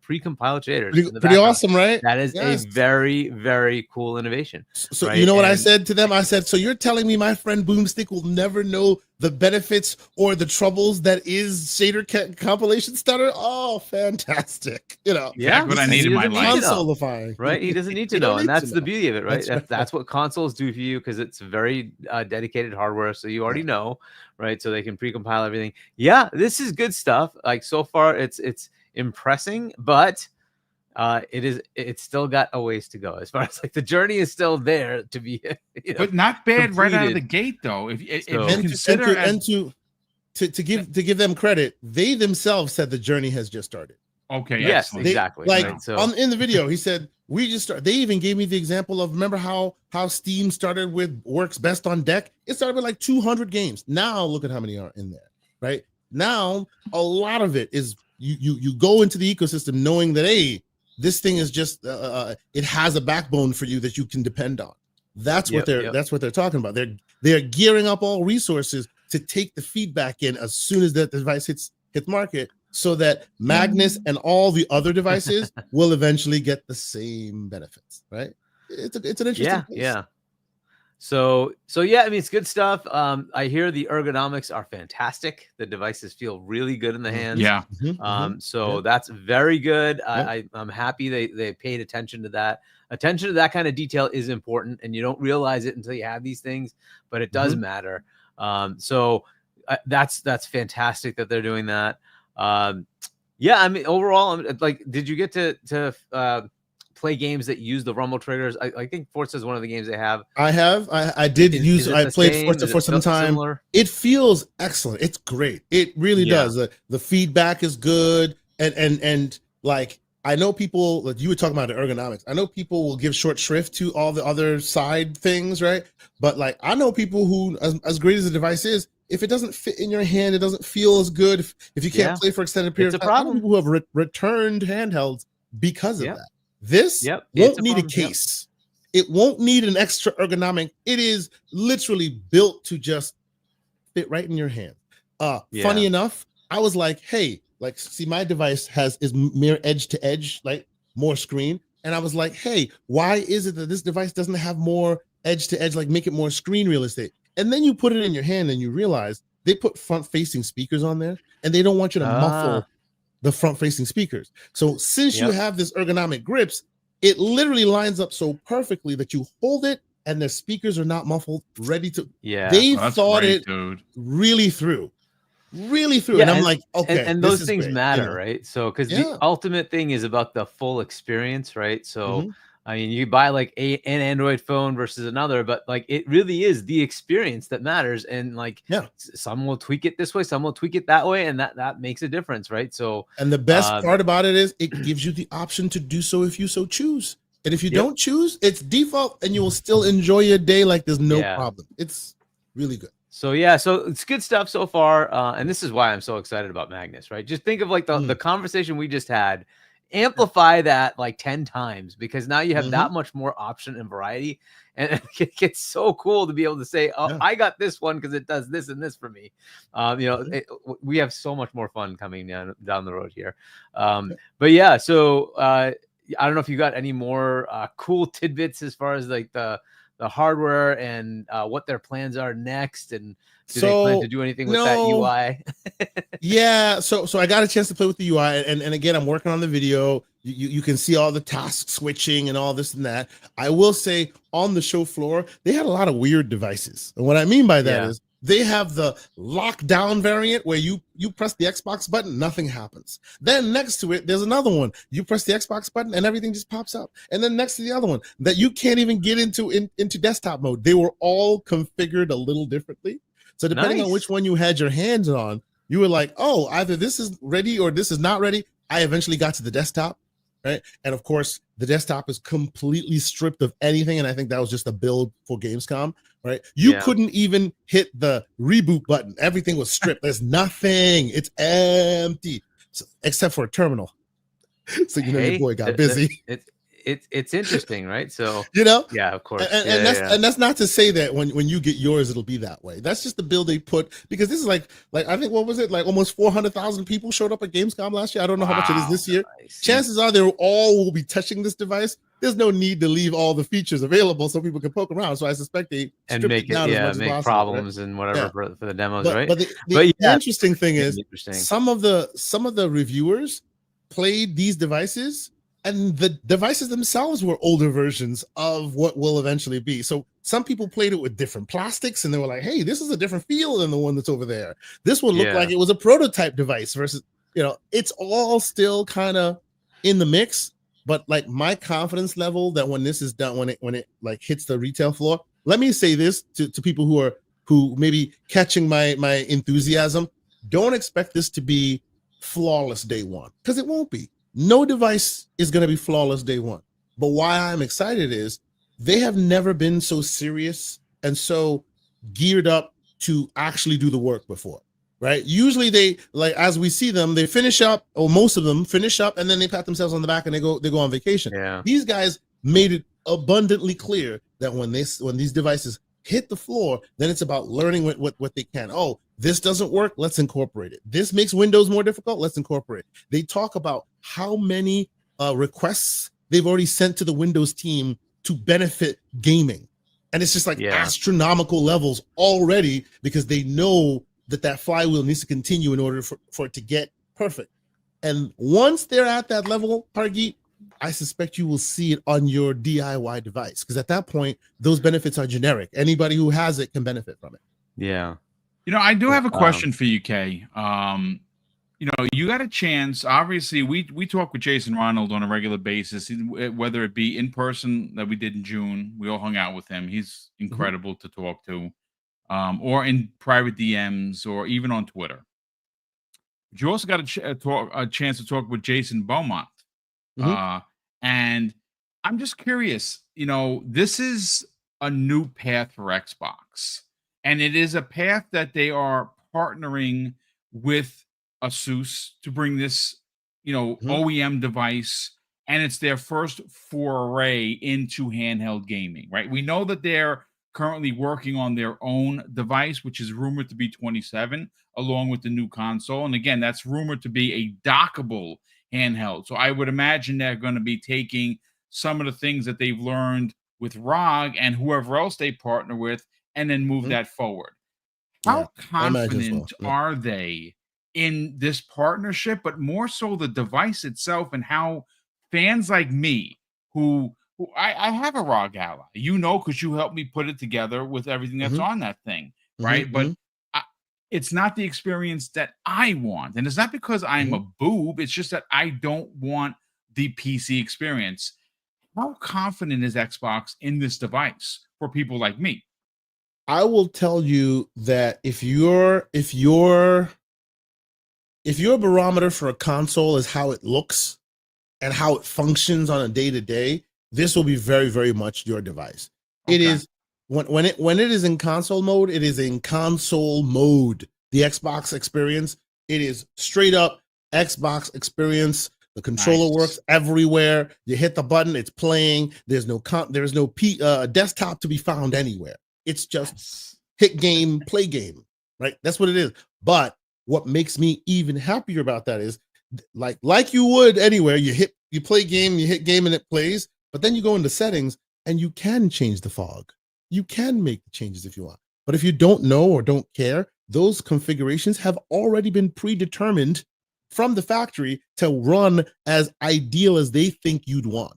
pre-compiled shaders. Pretty awesome, right? That is a very, very cool innovation. So right? You know what I said to them? I said, so you're telling me my friend BoomStick will never know the benefits or the troubles that is shader compilation stutter? Oh, fantastic. You know, what I need in my life. Consolifying. Right? He doesn't need to know. And that's the beauty of it, right? That's what consoles do for you, because it's very dedicated hardware. So you already know, right? So they can pre-compile everything. Yeah, this is good stuff. Like so far, it's impressing, but it's still got a ways to go, as far as like the journey is still there to be, you know, but not bad completed. Right out of the gate though. If you consider to give them credit, they themselves said the journey has just started. Okay. Yes, Excellent. exactly. Like right? So in the video, he said we just start. They even gave me the example of, remember how Steam started with works best on deck. It started with like 200 games. Now look at how many are in there. Right now, a lot of it is you go into the ecosystem knowing that, hey, this thing is just it has a backbone for you that you can depend on. That's what they're talking about. They're gearing up all resources to take the feedback in as soon as that device hits market, so that Magnus and all the other devices will eventually get the same benefits. Right? It's an interesting case. Yeah. So yeah, I mean, it's good stuff. I hear the ergonomics are fantastic. The devices feel really good in the hands. Yeah. So that's very good. I'm happy they paid attention to that. Attention to that kind of detail is important, and you don't realize it until you have these things, but it does matter. So that's fantastic that they're doing that. Yeah, I mean, overall, like, did you get to play games that use the rumble triggers? I think Forza is one of the games they have. I did use. I played Forza for some time. Similar? It feels excellent. It's great. It really does. The feedback is good, and like, I know people, like you were talking about the ergonomics. I know people will give short shrift to all the other side things, right? But like, I know people who, as great as the device is, if it doesn't fit in your hand, it doesn't feel as good. If you can't play for extended periods of time, I know people who have returned handhelds because of that. This won't need a case. It won't need an extra ergonomic. It is literally built to just fit right in your hand. Funny enough, I was like, hey, like, see, my device is mere edge to edge, like more screen. And I was like, hey, why is it that this device doesn't have more edge to edge, like make it more screen real estate? And then you put it in your hand and you realize they put front facing speakers on there, and they don't want you to muffle the front facing speakers. So since you have this ergonomic grips, it literally lines up so perfectly that you hold it and the speakers are not muffled, ready to. They thought it really through. And I'm like, okay, and those things matter, right? So because the ultimate thing is about the full experience, right? So I mean, you buy like an Android phone versus another, but like, it really is the experience that matters. And like, some will tweak it this way, some will tweak it that way, and that makes a difference, right? So, and the best part about it is it gives you the option to do so if you so choose. And if you don't choose, it's default, and you will still enjoy your day like there's no problem. It's really good. So yeah, so it's good stuff so far, and this is why I'm so excited about Magnus, right? Just think of like the conversation we just had. Amplify that like 10 times, because now you have that much more option and variety, and it gets so cool to be able to say, oh, I got this one because it does this and this for me. We have so much more fun coming down the road here. But yeah, so I don't know if you got any more cool tidbits as far as like the hardware and what their plans are next, and do they plan to do anything with that UI? Yeah, so I got a chance to play with the UI, and again, I'm working on the video. You can see all the task switching and all this and that. I will say, on the show floor, they had a lot of weird devices, and what I mean by that is they have the lockdown variant where you press the Xbox button, nothing happens. Then next to it, there's another one. You press the Xbox button and everything just pops up. And then next to the other one that you can't even get into desktop mode. They were all configured a little differently. So depending on which one you had your hands on, you were like, oh, either this is ready or this is not ready. I eventually got to the desktop, right? And of course, the desktop is completely stripped of anything. And I think that was just a build for Gamescom, right? You couldn't even hit the reboot button. Everything was stripped. There's nothing. It's empty, except for a terminal. So, your boy got busy. It's interesting, right? So yeah, of course, and that's not to say that when you get yours it'll be that way. That's just the build they put, because this is like I think, what was it, like almost 400,000 people showed up at Gamescom last year. I don't know how much it is this year. Chances are they all will be touching this device. There's no need to leave all the features available so people can poke around. So I suspect they make problems, right? And whatever for the demos, right? But the interesting thing is some of the reviewers played these devices, and the devices themselves were older versions of what will eventually be. So some people played it with different plastics, and they were like, hey, this is a different feel than the one that's over there. This would look like it was a prototype device versus, it's all still kind of in the mix. But like, my confidence level that when this is done, when it like hits the retail floor, let me say this to people who maybe catching my enthusiasm: don't expect this to be flawless day one, because it won't be. no device is going to be flawless day one. But why I'm excited is they have never been so serious and so geared up to actually do the work before, right? Usually they, like, as we see them, they finish up, or most of them finish up, and then they pat themselves on the back and they go on vacation. Yeah. These guys made it abundantly clear that when these devices hit the floor, then it's about learning what they can. Oh, this doesn't work, let's incorporate it. This makes Windows more difficult, let's incorporate it. They talk about how many requests they've already sent to the Windows team to benefit gaming. And it's just like astronomical levels already, because they know that flywheel needs to continue in order for it to get perfect. And once they're at that level, Hargeet, I suspect you will see it on your DIY device, because at that point, those benefits are generic. Anybody who has it can benefit from it. Yeah. I do have a question for you, Kay. You got a chance. Obviously, we talk with Jason Ronald on a regular basis, whether it be in person that we did in June. We all hung out with him. He's incredible to talk to, or in private DMs, or even on Twitter. But you also got a chance to talk with Jason Beaumont. And I'm just curious, this is a new path for Xbox, and it is a path that they are partnering with Asus to bring this, OEM device, and it's their first foray into handheld gaming, right? We know that they're currently working on their own device, which is rumored to be 27, along with the new console. And again, that's rumored to be a dockable handheld. So I would imagine they're going to be taking some of the things that they've learned with ROG and whoever else they partner with, and then move that forward. How confident are they in this partnership, but more so the device itself, and how fans like me, who I have a ROG Ally, because you helped me put it together with everything that's on that thing, right? But it's not the experience that I want. And it's not because I'm a boob. It's just that I don't want the PC experience. How confident is Xbox in this device for people like me? I will tell you that if your barometer for a console is how it looks and how it functions on a day-to-day, this will be very, very much your device. Okay. It is when it is in console mode, it is in console mode. The Xbox experience, it is straight up Xbox experience. The controller works everywhere. You hit the button, it's playing. There's no desktop to be found anywhere. It's just hit game, play game, right? That's what it is. But what makes me even happier about that is, like you would anywhere, you play game, you hit game, and it plays. But then you go into settings and you can change the fog. You can make the changes if you want. But if you don't know or don't care, those configurations have already been predetermined from the factory to run as ideal as they think you'd want.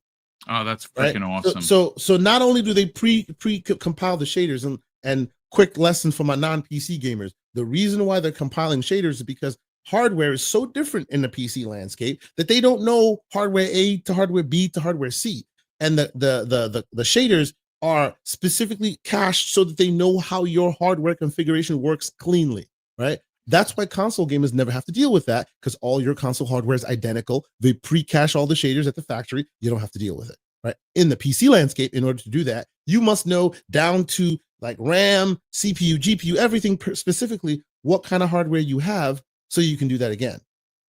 Oh, that's freaking awesome. So not only do they pre-compile the shaders, and quick lesson for my non-PC gamers, the reason why they're compiling shaders is because hardware is so different in the PC landscape that they don't know hardware A to hardware B to hardware C. And the shaders are specifically cached so that they know how your hardware configuration works cleanly, right? That's why console gamers never have to deal with that, because all your console hardware is identical. They pre-cache all the shaders at the factory. You don't have to deal with it, right? In the PC landscape, in order to do that, you must know down to like RAM, CPU, GPU, everything specifically what kind of hardware you have, so you can do that again.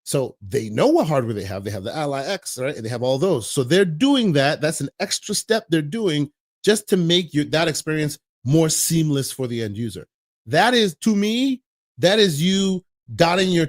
So they know what hardware they have. They have the Ally X, right? And they have all those. So they're doing that. That's an extra step they're doing just to make that experience more seamless for the end user. That is, to me, that is you dotting your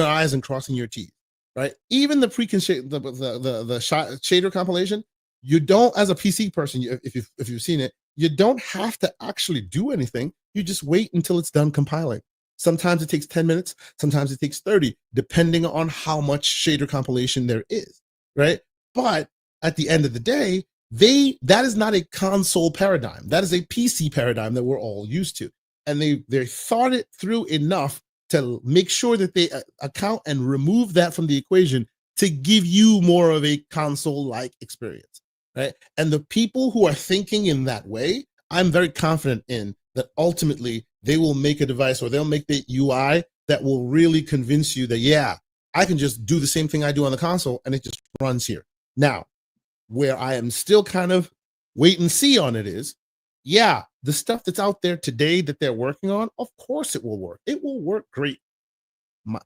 I's and crossing your T's, right? Even the the shader compilation, you don't, as a PC person, if you've seen it, you don't have to actually do anything. You just wait until it's done compiling. Sometimes it takes 10 minutes, sometimes it takes 30, depending on how much shader compilation there is, right? But at the end of the day, that is not a console paradigm. That is a PC paradigm that we're all used to. And they thought it through enough to make sure that they account and remove that from the equation to give you more of a console-like experience, right? And the people who are thinking in that way, I'm very confident in that ultimately they will make a device, or they'll make the UI that will really convince you that, yeah, I can just do the same thing I do on the console and it just runs here. Now, where I am still kind of wait and see on it is, yeah, the stuff that's out there today that they're working on, of course it will work. It will work great.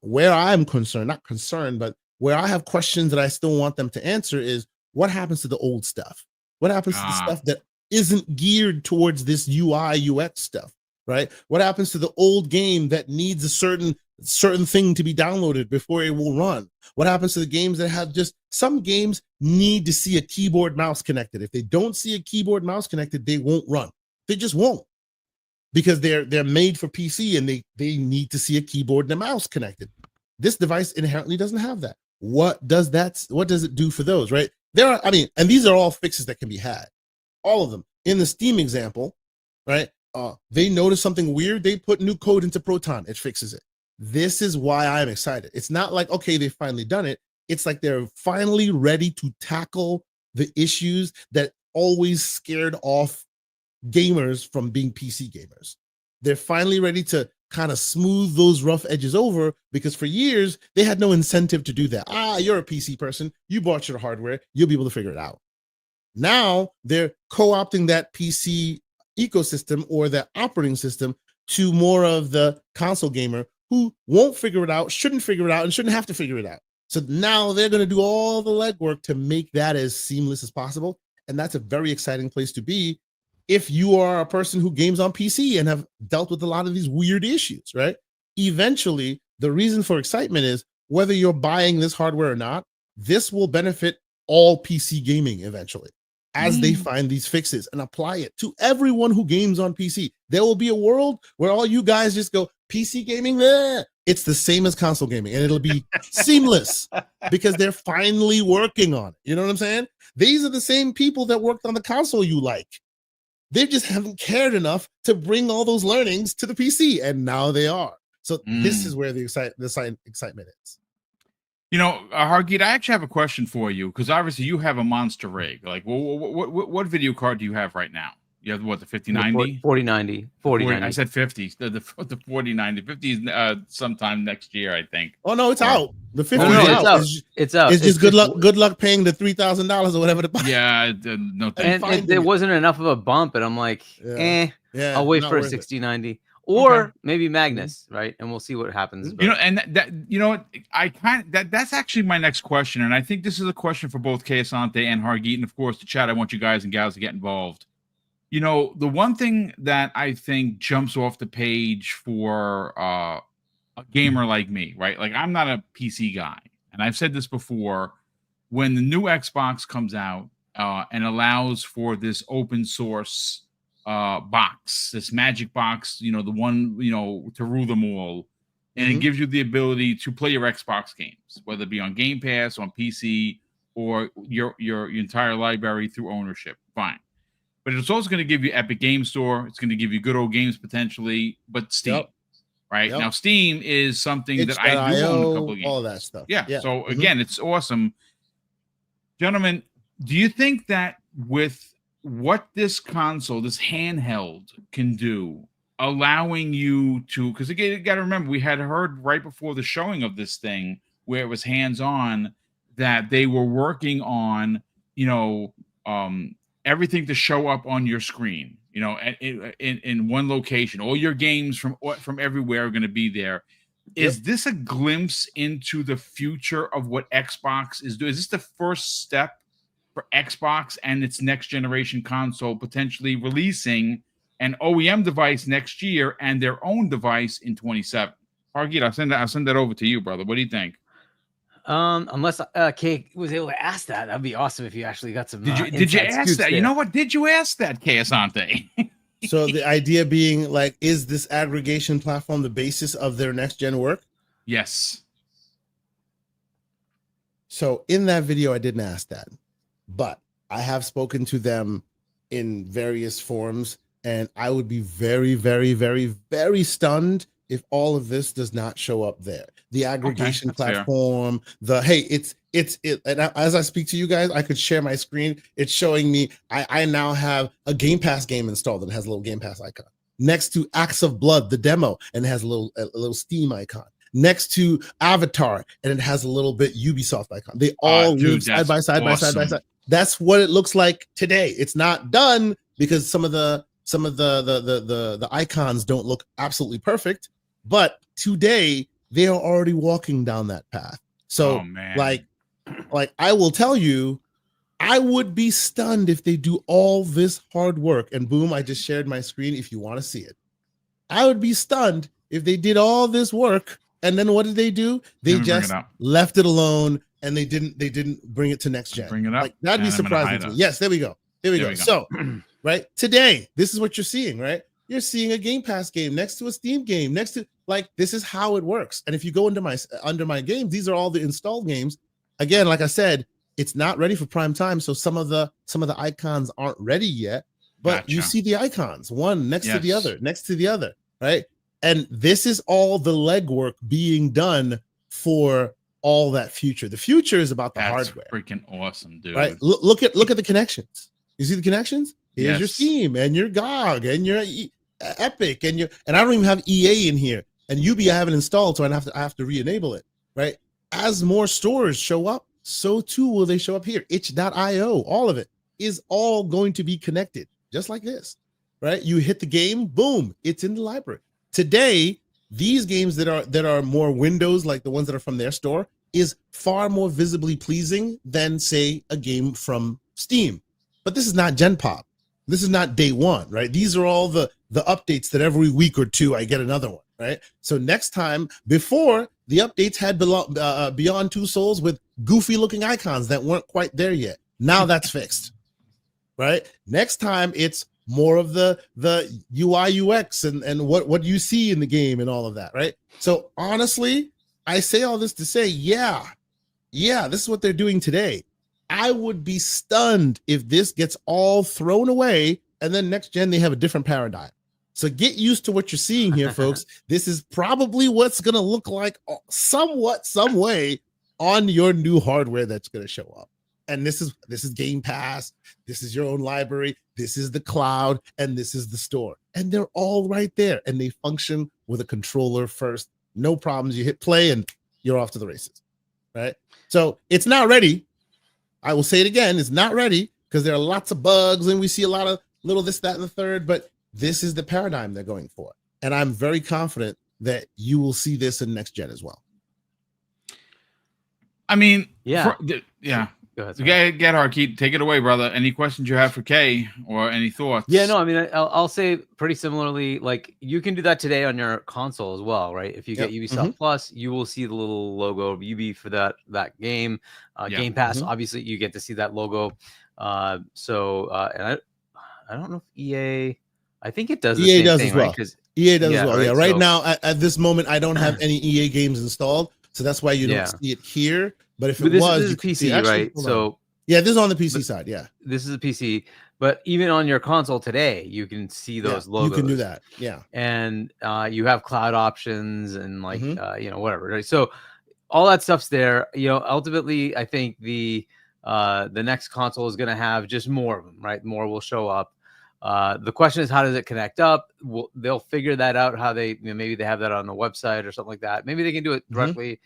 Where I'm concerned, not concerned, but where I have questions that I still want them to answer is what happens to the old stuff? What happens to the stuff that isn't geared towards this UI UX stuff, right? What happens to the old game that needs a certain thing to be downloaded before it will run? What happens to the games that have just, some games need to see a keyboard mouse connected. If they don't see a keyboard mouse connected, they won't run. They just won't, because they're made for PC and they need to see a keyboard and a mouse connected. This device inherently doesn't have that. What does it do for those, right? And these are all fixes that can be had. All of them. In the Steam example, right? They notice something weird, they put new code into Proton, it fixes it. This is why I'm excited. It's not like, okay, they've finally done it. It's like they're finally ready to tackle the issues that always scared off gamers from being PC gamers. They're finally ready to kind of smooth those rough edges over, because for years they had no incentive to do that. You're a PC person, you bought your hardware, you'll be able to figure it out. Now they're co-opting that PC ecosystem or that operating system to more of the console gamer who won't figure it out, shouldn't figure it out, and shouldn't have to figure it out. So now they're going to do all the legwork to make that as seamless as possible. And that's a very exciting place to be if you are a person who games on PC and have dealt with a lot of these weird issues, right? Eventually, the reason for excitement is whether you're buying this hardware or not, this will benefit all PC gaming eventually, as they find these fixes and apply it to everyone who games on PC. There will be a world where all you guys just go, PC gaming, it's the same as console gaming, and it'll be seamless because they're finally working on it. You know what I'm saying? These are the same people that worked on the console you like. They just haven't cared enough to bring all those learnings to the PC, and now they are. So this is where the excitement is. You know, Hargeet, I actually have a question for you, because obviously you have a monster rig. Like, what video card do you have right now? You have what, the 5090? 4090. 4090. I said 50. The 4090. 50 is sometime next year, I think. Oh no, it's out. The 50 is out. It's out. It's just good luck paying the $3,000 or whatever to buy. Yeah, no thanks. And there wasn't enough of a bump, and I'm like, I'll wait for a 6090. Or maybe Magnus, right? And we'll see what happens. But. You know, and that's actually my next question. And I think this is a question for both Kay Asante and Hargeet. And of course, the chat, I want you guys and gals to get involved. You know, the one thing that I think jumps off the page for a gamer like me, right? Like, I'm not a PC guy. And I've said this before, when the new Xbox comes out and allows for this open source box, this magic box, you know, the one, you know, to rule them all, and it gives you the ability to play your Xbox games, whether it be on Game Pass, on PC, or your entire library through ownership. Fine. But it's also going to give you Epic Game Store. It's going to give you good old games potentially, but Steam, right? Now, Steam is something that I do own a couple of games. All that stuff. Yeah. So again, it's awesome. Gentlemen, do you think that with what this console, this handheld can do, allowing you to, because again, you got to remember, we had heard right before the showing of this thing where it was hands-on that they were working on, you know, everything to show up on your screen, you know, in one location. All your games from everywhere are going to be there. Is this a glimpse into the future of what Xbox is doing? Is this the first step for Xbox and its next generation console potentially releasing an OEM device next year and their own device in 2027? Hargeet, I'll send that over to you, brother. What do you think? Unless Kay was able to ask that, that'd be awesome if you actually got some. Did you ask that? There. You know what? Did you ask that, Kay Asante? So the idea being, like, is this aggregation platform the basis of their next gen work? Yes. So in that video, I didn't ask that, but I have spoken to them in various forms, and I would be very, very, very, very stunned if all of this does not show up there. The aggregation platform, it's and as I speak to you guys, I could share my screen. It's showing me I now have a Game Pass game installed and has a little Game Pass icon next to Acts of Blood, the demo, and it has a little Steam icon. next to Avatar, and it has a little bit Ubisoft icon. They all live side by side by side by side. That's what it looks like today. It's not done because some of the icons don't look absolutely perfect, but today they are already walking down that path. So like I will tell you, I would be stunned if they do all this hard work. And boom, I just shared my screen if you want to see it. I would be stunned if they did all this work and then what did they do? They just left it alone and they didn't bring it to next gen. Bring it up. Like, that'd be surprising to me. Yes, there we go. There we go. So, right, today, this is what you're seeing, right? You're seeing a Game Pass game next to a Steam game, next to, like, this is how it works. And if you go into under my games, these are all the installed games. Again, like I said, it's not ready for prime time, so some of the icons aren't ready yet. But you see the icons, one next to the other, next to the other, right? And this is all the legwork being done for all that future. The future is about the hardware. Freaking awesome, dude. Right? Look at the connections. You see the connections? Here's your Steam and your GOG and your Epic and I don't even have EA in here. And Ubi I haven't installed, so I have to re-enable it. Right? As more stores show up, so too will they show up here. itch.io, all of it is all going to be connected, just like this. Right? You hit the game, boom, it's in the library. Today, these games that are more Windows, like the ones that are from their store, is far more visibly pleasing than, say, a game from Steam. But this is not Gen Pop. This is not day one, right? These are all the updates that every week or two I get another one, right? So next time, before, the updates had Beyond Two Souls with goofy looking icons that weren't quite there yet. Now that's fixed, right? Next time it's more of the UI UX and what you see in the game and all of that, right? So honestly, I say all this to say, yeah, this is what they're doing today. I would be stunned if this gets all thrown away and then next gen they have a different paradigm. So get used to what you're seeing here, folks. This is probably what's going to look like somewhat, some way on your new hardware that's going to show up. And this is Game Pass. This is your own library. This is the cloud, and this is the store. And they're all right there. And they function with a controller first. No problems. You hit play and you're off to the races. Right? So it's not ready. I will say it again. It's not ready because there are lots of bugs and we see a lot of little this, that, and the third. But this is the paradigm they're going for. And I'm very confident that you will see this in next gen as well. I mean, yeah. Go ahead. Get Harkeet, take it away, brother. Any questions you have for Kay or any thoughts? Yeah, no, I mean, I'll say pretty similarly. Like, you can do that today on your console as well, right? If you get Ubisoft Plus, you will see the little logo of Ubi for that game. Game Pass, obviously, you get to see that logo. And I don't know if EA. I think it does. EA does as well. Right? EA does as well. Right? Yeah. Right now, at this moment, I don't have any EA games installed, so that's why you don't see it here. But if this is PC, right? So yeah, this is on the PC side. Yeah, this is a PC. But even on your console today, you can see those logos. You can do that. Yeah, and you have cloud options and like whatever. Right? So all that stuff's there. Ultimately, I think the next console is going to have just more of them. Right, more will show up. The question is, how does it connect up? They'll figure that out. How they maybe they have that on the website or something like that. Maybe they can do it directly.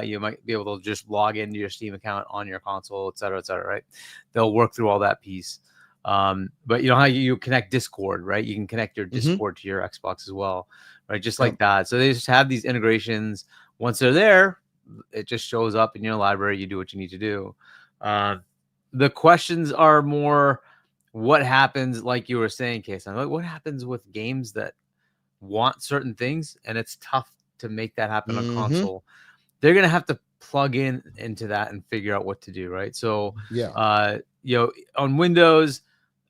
You might be able to just log into your Steam account on your console, et cetera, right? They'll work through all that piece. But you know how you connect Discord, right? You can connect your Discord to your Xbox as well, right? Just like that. So they just have these integrations. Once they're there, it just shows up in your library. You do what you need to do. The questions are more, what happens, like you were saying, Case? Like, what happens with games that want certain things, and it's tough to make that happen on console? They're gonna have to plug into that and figure out what to do, right? So on Windows,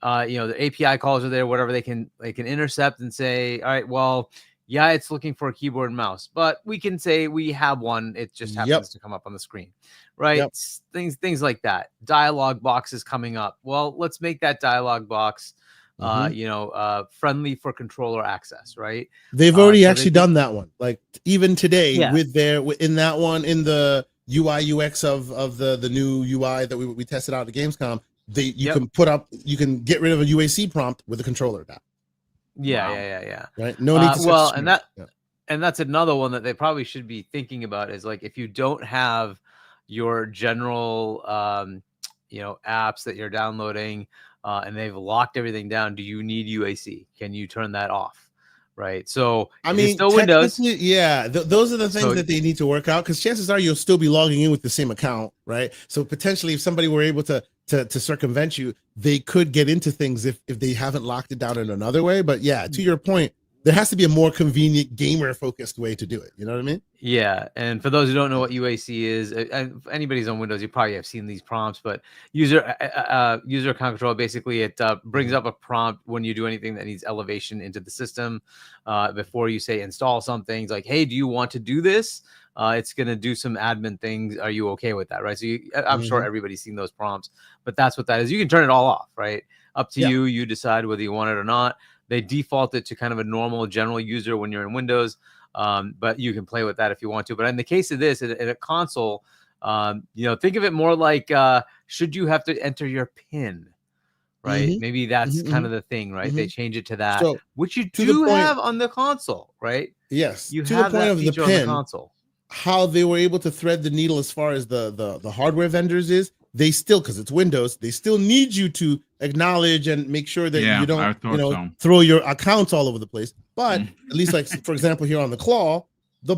the API calls are there, whatever they can intercept and say, all right, well, yeah, it's looking for a keyboard and mouse, but we can say we have one. It just happens to come up on the screen, right? Things like that. Dialog box is coming up. Well, let's make that dialog box friendly for controller access, right? They've already actually done that one. Like even today with in that one, in the UI UX of the new UI that we tested out at GAMESCOM, you can get rid of a UAC prompt with a controller now. Yeah. Right. No need to and that's another one that they probably should be thinking about is like, if you don't have your general, apps that you're downloading, and they've locked everything down, do you need UAC? Can you turn that off? Right. So I mean, still Windows. Yeah, those are the things that they need to work out, because chances are you'll still be logging in with the same account, right? So potentially, if somebody were able to circumvent you, they could get into things if they haven't locked it down in another way. But yeah, to your point, there has to be a more convenient gamer focused way to do it. You know what I mean? Yeah. And for those who don't know what UAC is, if anybody's on Windows, you probably have seen these prompts, but user account control, basically it brings up a prompt when you do anything that needs elevation into the system. Before you say install something, it's like, hey, do you want to do this? It's going to do some admin things. Are you okay with that? Right. So I'm sure everybody's seen those prompts, but that's what that is. You can turn it all off, right? Up to you. You decide whether you want it or not. They default it to kind of a normal general user when you're in Windows, but you can play with that if you want to. But in the case of this, in a console, think of it more like, should you have to enter your PIN, right? Maybe that's kind of the thing, right? They change it to that, so, which you do have on the console, right? Yes, you to have the point that of feature the PIN, on the console. How they were able to thread the needle as far as the hardware vendors is, they still, because it's Windows, they still need you to acknowledge and make sure that you don't throw your accounts all over the place. But at least, like, for example, here on the Claw, the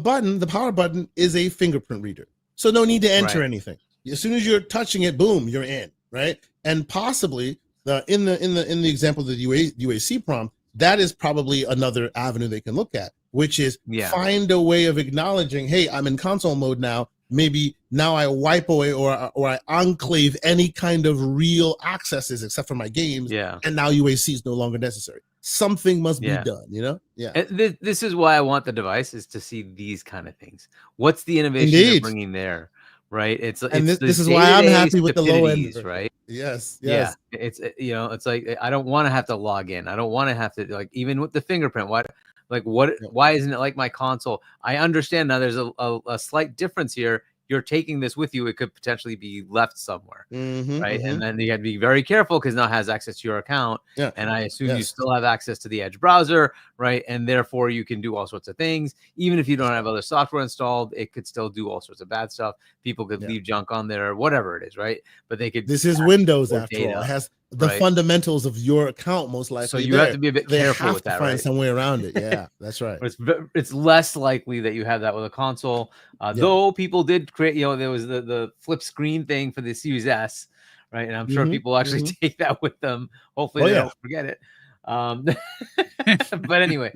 power button is a fingerprint reader, so no need to enter anything. As soon as you're touching it, boom, you're in, right? And possibly in the example of the UAC prompt, that is probably another avenue they can look at, which is find a way of acknowledging, hey, I'm in console mode now. Maybe now I wipe away or I enclave any kind of real accesses except for my games. Yeah. And now UAC is no longer necessary. Something must be done, Yeah. And this is why I want the device, is to see these kind of things. What's the innovation they're bringing there? Right. This is why I'm happy with the low end, right? Yes. Yeah. It's like, I don't want to have to log in. I don't want to have to, like, even with the fingerprint, why isn't it like my console? I understand now there's a slight difference here. You're taking this with you. It could potentially be left somewhere, right? And then you got to be very careful, because now it has access to your account. Yeah. And I assume you still have access to the Edge browser, right? And therefore you can do all sorts of things. Even if you don't have other software installed, it could still do all sorts of bad stuff. People could leave junk on there, whatever it is, right? But they could. This is Windows after all. It has the fundamentals of your account, most likely. So you have to be a bit careful with that, find some way around it. Yeah, that's right. It's less likely that you have that with a console. Though people did create, there was the flip screen thing for the Series S, right? And I'm sure people actually take that with them. Hopefully they don't forget it. But anyway,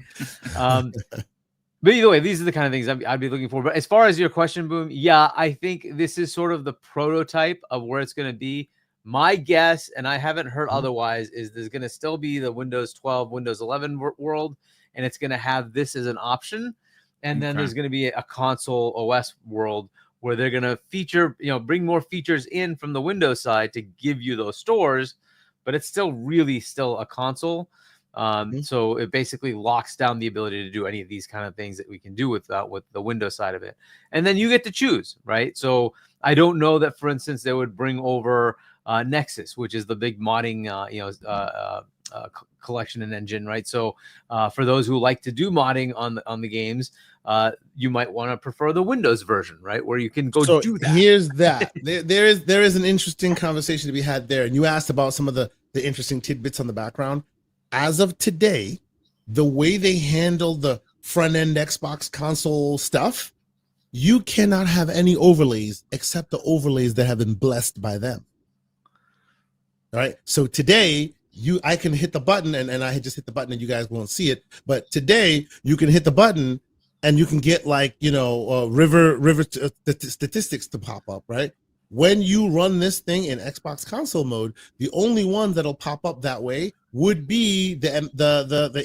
but either way, these are the kind of things I'd be looking for. But as far as your question, Boom, I think this is sort of the prototype of where it's going to be. My guess, and I haven't heard otherwise, is there's going to still be the Windows 12, Windows 11 world, and it's going to have this as an option. And then there's going to be a console OS world where they're going to feature, bring more features in from the Windows side to give you those stores, but it's still a console. So it basically locks down the ability to do any of these kind of things that we can do with the Windows side of it. And then you get to choose, right? So I don't know that, for instance, they would bring over Nexus, which is the big modding, collection and engine, right? So for those who like to do modding on the games, you might want to prefer the Windows version, right, where you can go do that. Here's that. there is an interesting conversation to be had there, and you asked about some of the interesting tidbits on the background. As of today, the way they handle the front end Xbox console stuff, you cannot have any overlays except the overlays that have been blessed by them. All right. So today I can hit the button and I just hit the button and you guys won't see it. But today you can hit the button and you can get river statistics to pop up, right? When you run this thing in Xbox console mode, the only one that'll pop up that way would be the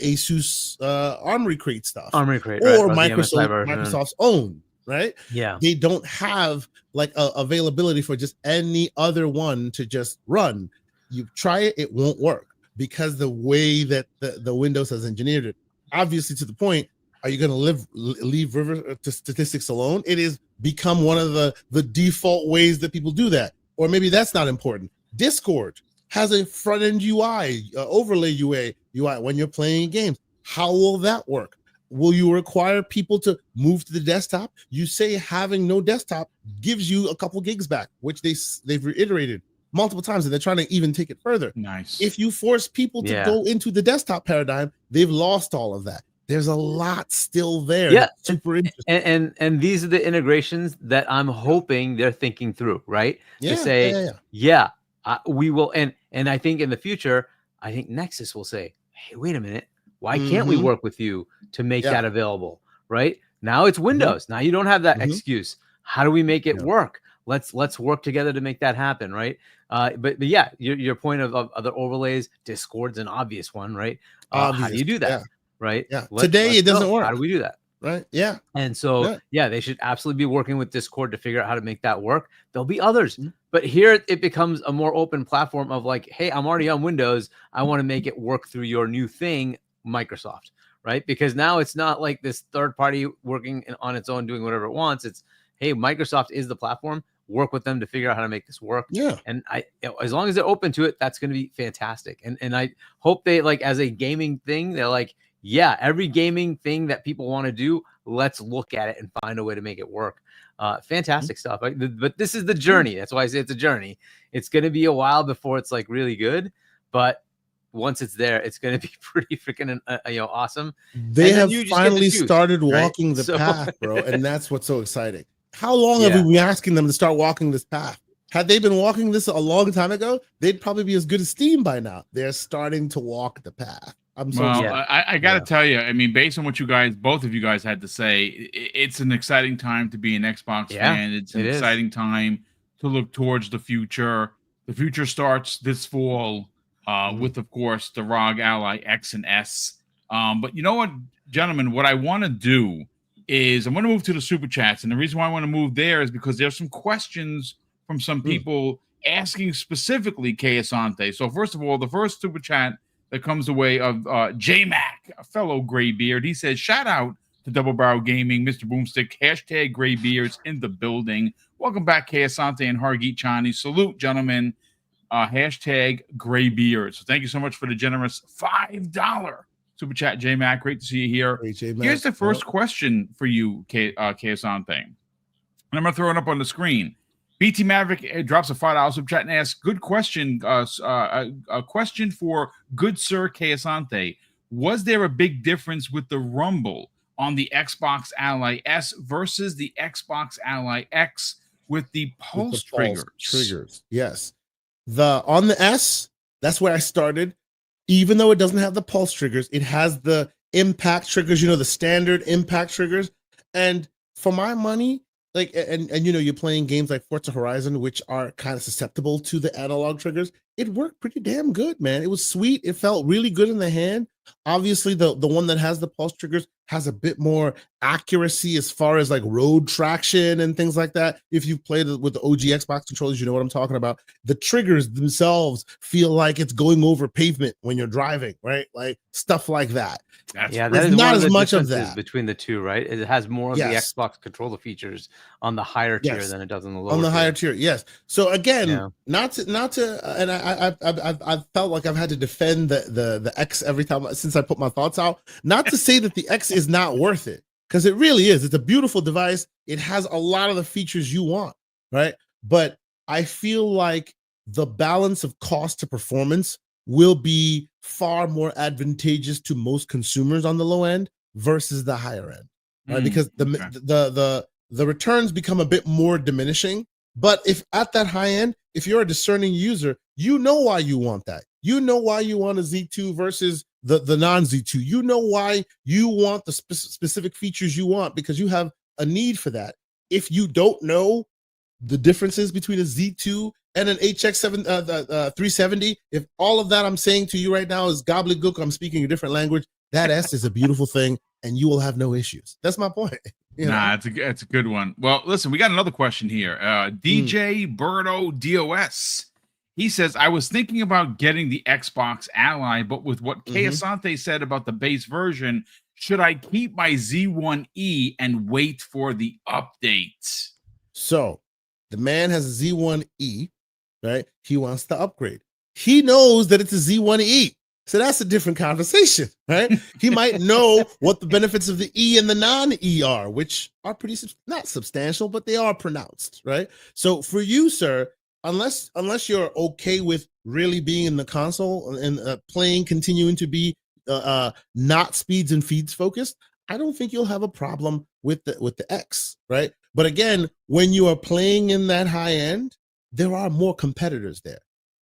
Asus Armory Crate stuff, or Microsoft's own, right? Yeah, they don't have availability for just any other one to just run. You try it, it won't work because the way that the Windows has engineered it. Obviously, to the point, are you going to leave river statistics alone? It is become one of the default ways that people do that. Or maybe that's not important. Discord has a front-end UI, overlay UI when you're playing games. How will that work? will you require people to move to the desktop? You say having no desktop gives you a couple gigs back, which they've reiterated multiple times, and they're trying to even take it further. Nice. If you force people to go into the desktop paradigm, they've lost all of that. There's a lot still there. Yeah, super interesting. And these are the integrations that I'm hoping they're thinking through, right? Yeah, to say, we will, and I think in the future, I think Nexus will say, hey, wait a minute, why can't we work with you to make that available? Right now, it's Windows. Now you don't have that excuse. How do we make it work? Let's work together to make that happen, right? But yeah, your point of other overlays, Discord's an obvious one, right? How do you do that? Yeah. Right? Yeah. Today it doesn't work. How do we do that? Right. Yeah. And so they should absolutely be working with Discord to figure out how to make that work. There'll be others, but here it becomes a more open platform of like, hey, I'm already on Windows. I want to make it work through your new thing, Microsoft, right? Because now it's not like this third party working on its own, doing whatever it wants. It's, hey, Microsoft is the platform. Work with them to figure out how to make this work. Yeah. And as long as they're open to it, that's going to be fantastic. And I hope they, like, as a gaming thing, they're like, yeah, every gaming thing that people want to do, let's look at it and find a way to make it work. Fantastic stuff. But this is the journey. That's why I say it's a journey. It's going to be a while before it's like really good, but once it's there, it's going to be pretty freaking awesome. They have finally started walking the path, bro, and that's what's so exciting. How long have we been asking them to start walking this path? Had they been walking this a long time ago, they'd probably be as good as Steam by now. They're starting to walk the path. I got to tell you, I mean, based on what both of you guys had to say, it's an exciting time to be an Xbox fan. It's an exciting time to look towards the future. The future starts this fall with, of course, the ROG Ally X and S. But you know what, gentlemen, what I want to do is I'm going to move to the super chats. And the reason why I want to move there is because there's some questions from some people asking specifically Kay Asante. So first of all, the first super chat that comes the way of J-Mac, a fellow Graybeard. He says, shout out to Double Barrel Gaming, Mr. Boomstick, hashtag Graybeards in the building. Welcome back, Kay Asante and Hargeet Chani. Salute, gentlemen. Hashtag Graybeards. So thank you so much for the generous $5 super chat, J-Mac. Great to see you here. Hey, here's the first question for you, Kay Asante. And I'm going to throw it up on the screen. BT Maverick drops a $5 super chat and asks, good question. A question for good sir Kay Asante. Was there a big difference with the rumble on the Xbox Ally S versus the Xbox Ally X with the pulse triggers? Yes. On the S, that's where I started. Even though it doesn't have the pulse triggers, it has the impact triggers, the standard impact triggers. And for my money, like, and you're playing games like Forza Horizon, which are kind of susceptible to the analog triggers. It worked pretty damn good, man. It was sweet. It felt really good in the hand. Obviously, the one that has the pulse triggers has a bit more accuracy as far as like road traction and things like that. If you've played with the OG Xbox controllers, you know what I'm talking about. The triggers themselves feel like it's going over pavement when you're driving, right? Like stuff like that. That is not as much of that between the two, right? It has more of the Xbox controller features on the higher tier than it does on the lower. On the higher tier, yes. So again, not to, and I've felt like I've had to defend the X every time since I put my thoughts out. Not to say that the X is not worth it, because it really is. It's a beautiful device. It has a lot of the features you want, right? But I feel like the balance of cost to performance will be far more advantageous to most consumers on the low end versus the higher end, right? Because the returns become a bit more diminishing. But if at that high end, if you're a discerning user, you know why you want that. You know why you want a Z2 versus the non-Z2. You know why you want the specific features you want, because you have a need for that. If you don't know the differences between a Z2 and an HX7 370, if all of that I'm saying to you right now is gobbledygook, I'm speaking a different language, that S is a beautiful thing, and you will have no issues. That's my point. It's a good one. Well, listen, we got another question here. DJ Birdo DOS. He says, I was thinking about getting the Xbox Ally, but with what Kay Asante said about the base version, should I keep my Z1E and wait for the update? So the man has a Z1E, right? He wants to upgrade. He knows that it's a Z1E. So that's a different conversation, right? He might know what the benefits of the E and the non-E are, which are pretty not substantial, but they are pronounced, right? So for you, sir, unless you're okay with really being in the console and playing, continuing to be not speeds and feeds focused, I don't think you'll have a problem with the X, right? But again, when you are playing in that high end, there are more competitors there.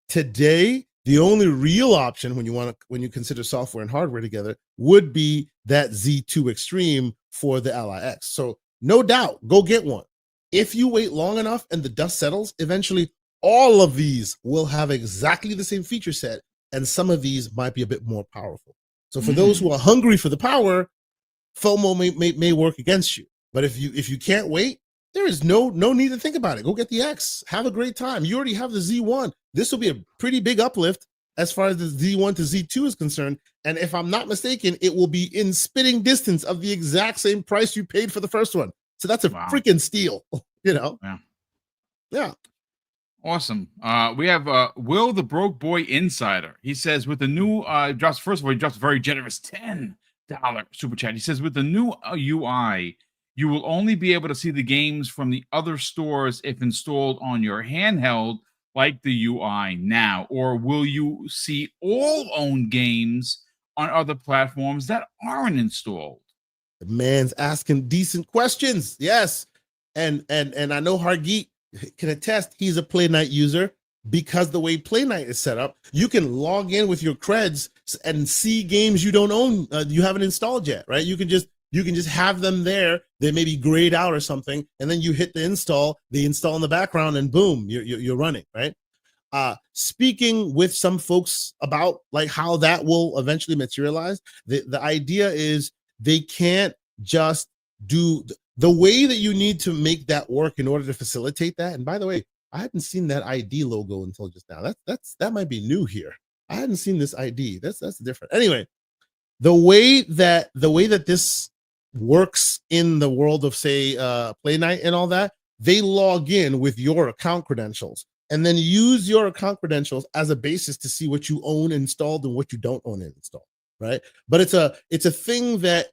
Today, the only real option when you consider software and hardware together would be that Z2 Extreme for the Ally X. So no doubt, go get one. If you wait long enough and the dust settles, eventually all of these will have exactly the same feature set, and some of these might be a bit more powerful. So for those who are hungry for the power, FOMO may work against you. But if you can't wait, there is no need to think about it. Go get the X. Have a great time. You already have the Z1. This will be a pretty big uplift as far as the Z1 to Z2 is concerned. And if I'm not mistaken, it will be in spitting distance of the exact same price you paid for the first one. So that's a freaking steal, you know? Yeah. Awesome. We have Will the Broke Boy Insider. He says with the new first of all, he drops a very generous $10 super chat. He says with the new UI, you will only be able to see the games from the other stores if installed on your handheld, like the UI now, or will you see all owned games on other platforms that aren't installed? The man's asking decent questions. Yes. And I know Hargeet can attest he's a Play Night user, because the way Play Night is set up, you can log in with your creds and see games you don't own, you haven't installed yet, right? You can just have them there. They may be grayed out or something, and then you hit the install. They install in the background, and boom, you're running, right? Speaking with some folks about like how that will eventually materialize, the idea is they can't just do the way that you need to make that work in order to facilitate that. And by the way, I hadn't seen that ID logo until just now. That might be new here. I hadn't seen this ID. That's different. Anyway, the way that this works in the world of, say, Play Night and all that, they log in with your account credentials and then use your account credentials as a basis to see what you own installed and what you don't own installed, right? But it's a thing that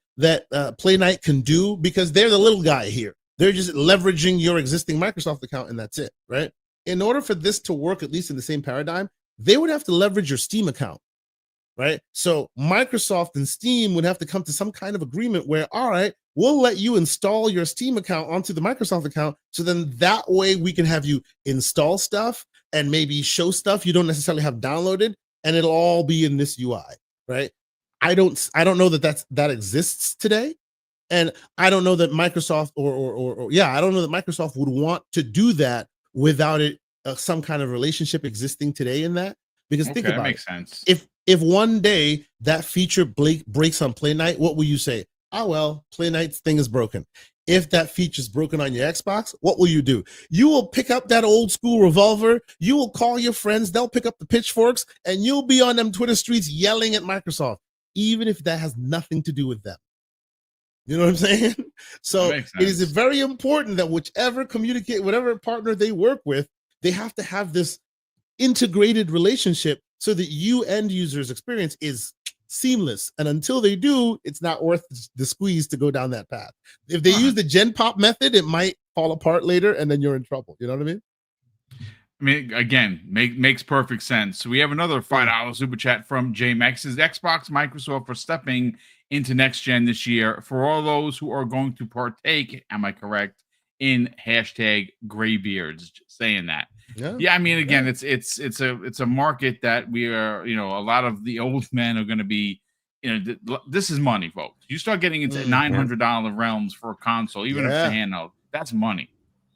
Play Night can do because they're the little guy here. They're just leveraging your existing Microsoft account, and that's it, right? In order for this to work, at least in the same paradigm, they would have to leverage your Steam account, right? So Microsoft and Steam would have to come to some kind of agreement where, all right, we'll let you install your Steam account onto the Microsoft account. So then that way we can have you install stuff and maybe show stuff you don't necessarily have downloaded, and it'll all be in this UI, right? I don't know that exists today. And I don't know that Microsoft I don't know that Microsoft would want to do that without it some kind of relationship existing today in that. Because think about it. That makes sense. If one day that feature breaks on Play Night, what will you say? Oh, well, Play Night's thing is broken. If that feature is broken on your Xbox, what will you do? You will pick up that old school revolver. You will call your friends. They'll pick up the pitchforks, and you'll be on them Twitter streets yelling at Microsoft, even if that has nothing to do with them. You know what I'm saying? So it is very important that whatever partner they work with, they have to have this integrated relationship so that you end users' experience is seamless. And until they do, it's not worth the squeeze to go down that path. If they use the Gen Pop method, it might fall apart later, and then you're in trouble. You know what I mean? I mean, again, makes perfect sense. So we have another $5 super chat from JMX. Is Xbox, Microsoft for stepping into next gen this year for all those who are going to partake, am I correct, in #graybeards? Just saying that. Yeah, I mean, again, it's a market that we are, a lot of the old men are going to be, this is money, folks. You start getting into $900 realms for a console, even if it's a handheld, that's money.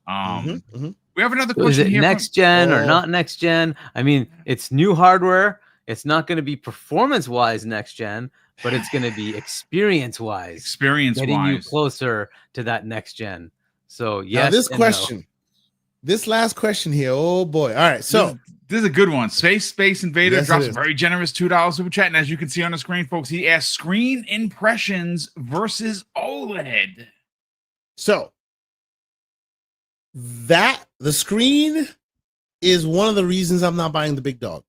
We have another question. Is it here next gen or not next gen? I mean, it's new hardware. It's not going to be performance-wise next gen, but it's going to be experience-wise. Getting you closer to that next gen. So, yes. Now this last question here. Oh, boy. All right. So this is a good one. Space Invader drops a very generous $2 super chat. And as you can see on the screen, folks, he asked screen impressions versus OLED. So the screen is one of the reasons I'm not buying the big dog.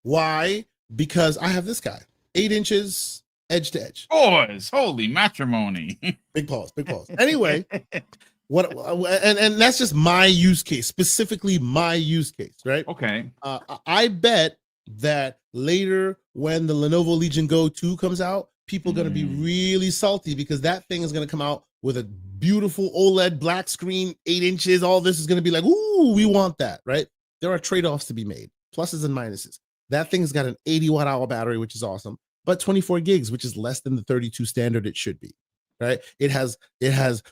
Why? because I have this guy, 8 inches edge to edge. Boys, holy matrimony. Big pause. Anyway, and that's just my use case, specifically my use case, right? Okay. I bet that later when the Lenovo Legion Go 2 comes out, people are going to be really salty because that thing is going to come out with a beautiful OLED black screen, 8 inches. All this is going to be like, ooh, we want that, right? There are trade-offs to be made, pluses and minuses. That thing's got an 80 watt-hour battery, which is awesome, but 24 gigs, which is less than the 32 standard it should be, right? It has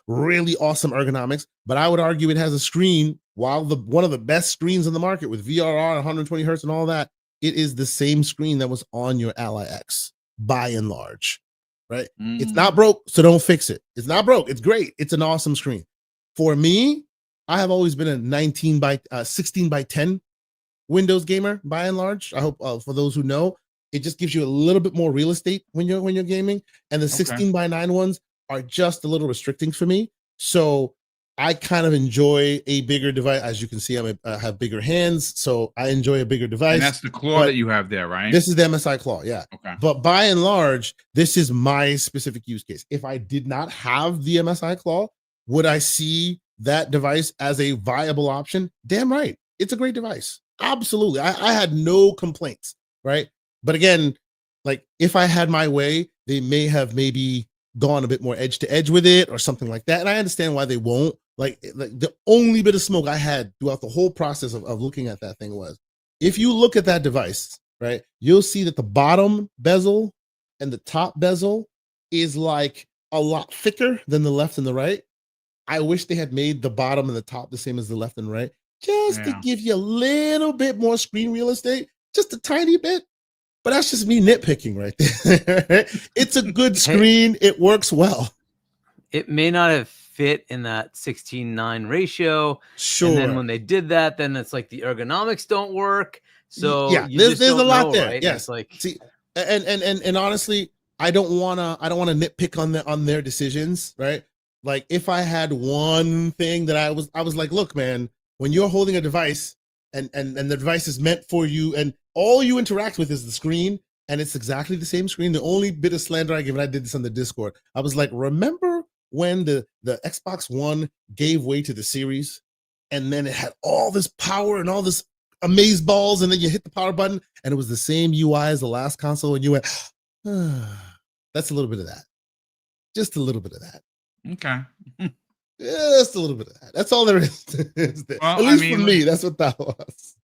really awesome ergonomics, but I would argue it has a screen, while one of the best screens in the market with VRR, 120 hertz and all that, it is the same screen that was on your Ally X, by and large, right? It's not broke, so don't fix it. It's not broke. It's great. It's an awesome screen. For me, I have always been a 16 by 10 Windows gamer, by and large. I hope for those who know, it just gives you a little bit more real estate when you're gaming, and the 16 by 9 ones are just a little restricting for me. So I kind of enjoy a bigger device. As you can see, I have bigger hands, so I enjoy a bigger device. And that's the claw that you have there, right? This is the MSI claw, yeah. Okay. But by and large, this is my specific use case. If I did not have the MSI claw, would I see that device as a viable option? Damn right. It's a great device. Absolutely. I had no complaints, right? But again, like if I had my way, they may have maybe gone a bit more edge to edge with it or something like that. And I understand why they won't. Like the only bit of smoke I had throughout the whole process of looking at that thing was, if you look at that device, right, you'll see that the bottom bezel and the top bezel is like a lot thicker than the left and the right. I wish they had made the bottom and the top the same as the left and right, just to give you a little bit more screen real estate, just a tiny bit. But that's just me nitpicking right there. It's a good screen. It works well. It may not have fit in that 16:9 ratio. Sure. And then when they did that, then it's like the ergonomics don't work. So yeah, there's a lot there. Right? Yes. It's like, see, and honestly, I don't wanna nitpick on their decisions, right? Like if I had one thing that I was like, look, man, when you're holding a device and the device is meant for you, and all you interact with is the screen, and it's exactly the same screen. The only bit of slander I give, and I did this on the Discord, I was like, remember when the Xbox One gave way to the Series, and then it had all this power and all this amaze balls, and then you hit the power button, and it was the same UI as the last console, and you went, that's a little bit of that. Just a little bit of that. Okay. Just a little bit of that. That's all there is. Well, at least for me, that's what that was.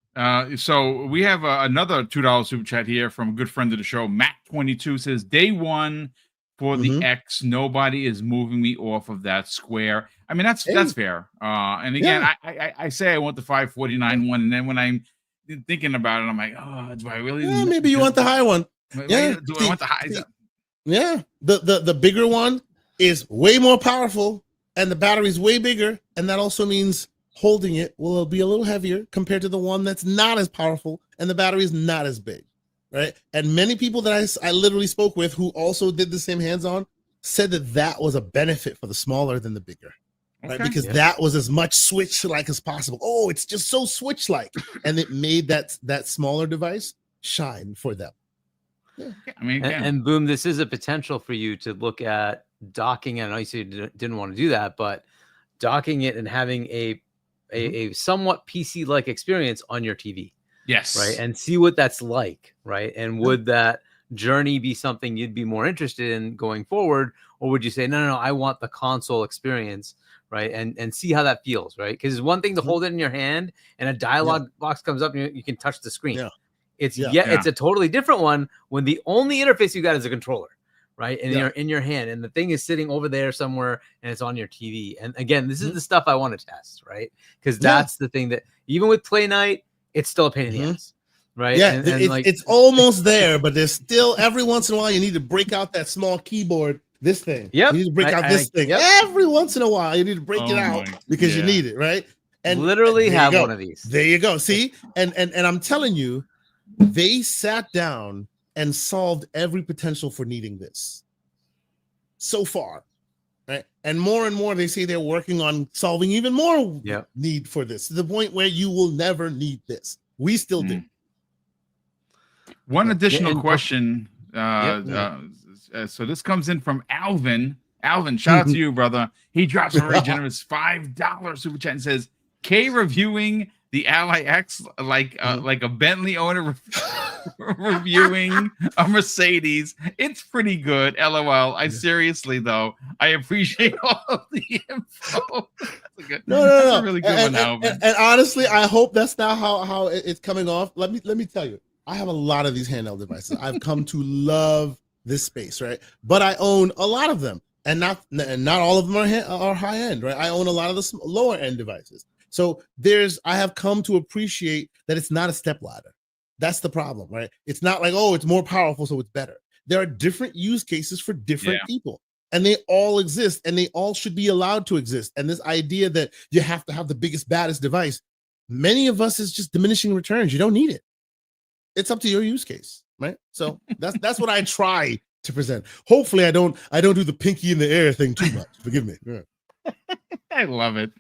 So we have another $2 super chat here from a good friend of the show. Matt22 says, day one for the X, nobody is moving me off of that square. I mean, that's fair. And again, I say I want the 549 one, and then when I'm thinking about it, I'm like, oh, do I really? Yeah, maybe you want the high one. Yeah, do I want the high? Yeah, the bigger one is way more powerful, and the battery's way bigger, and that also means holding it will be a little heavier compared to the one that's not as powerful and the battery is not as big, right? And many people that I literally spoke with who also did the same hands-on said that was a benefit for the smaller than the bigger, right? Because that was as much Switch-like as possible. Oh, it's just so Switch-like, and it made that smaller device shine for them. Yeah. I mean, and Boom, this is a potential for you to look at docking. I know you said you didn't want to do that, but docking it and having a somewhat PC-like experience on your TV. Yes. Right. And see what that's like. Right. And would that journey be something you'd be more interested in going forward? Or would you say, no, I want the console experience, right? And see how that feels, right? Because it's one thing to hold it in your hand and a dialogue box comes up and you can touch the screen. Yeah. It's a totally different one when the only interface you got is a controller. Right. And you're in your hand and the thing is sitting over there somewhere and it's on your TV. And again, this is the stuff I want to test. Right. Because that's the thing that even with Play Night, it's still a pain in the ass. Right. Yeah. And it's almost there, but there's still every once in a while you need to break out that small keyboard. This thing. Yep. You need to break out this thing. Every once in a while you need to break it out because you need it. Right. And literally have one of these. There you go. See, and I'm telling you, they sat down and solved every potential for needing this so far, right? And more they say they're working on solving even more need for this to the point where you will never need this. We still do. One additional question. So this comes in from Alvin. Alvin, shout out to you, brother. He drops a very generous $5 super chat and says, "K reviewing the Ally X like a Bentley owner reviewing a Mercedes. It's pretty good. LOL. I seriously though, I appreciate all of the info." That's a really good one, Alvin. And honestly, I hope that's not how it's coming off. Let me tell you, I have a lot of these handheld devices. I've come to love this space, right? But I own a lot of them, and not all of them are high end, right? I own a lot of the lower end devices. So I have come to appreciate that it's not a stepladder. That's the problem, right? It's not like, oh, it's more powerful, so it's better. There are different use cases for different people, and they all exist, and they all should be allowed to exist. And this idea that you have to have the biggest, baddest device, many of us is just diminishing returns. You don't need it. It's up to your use case, right? So that's what I try to present. Hopefully, I don't do the pinky in the air thing too much. Forgive me. I love it.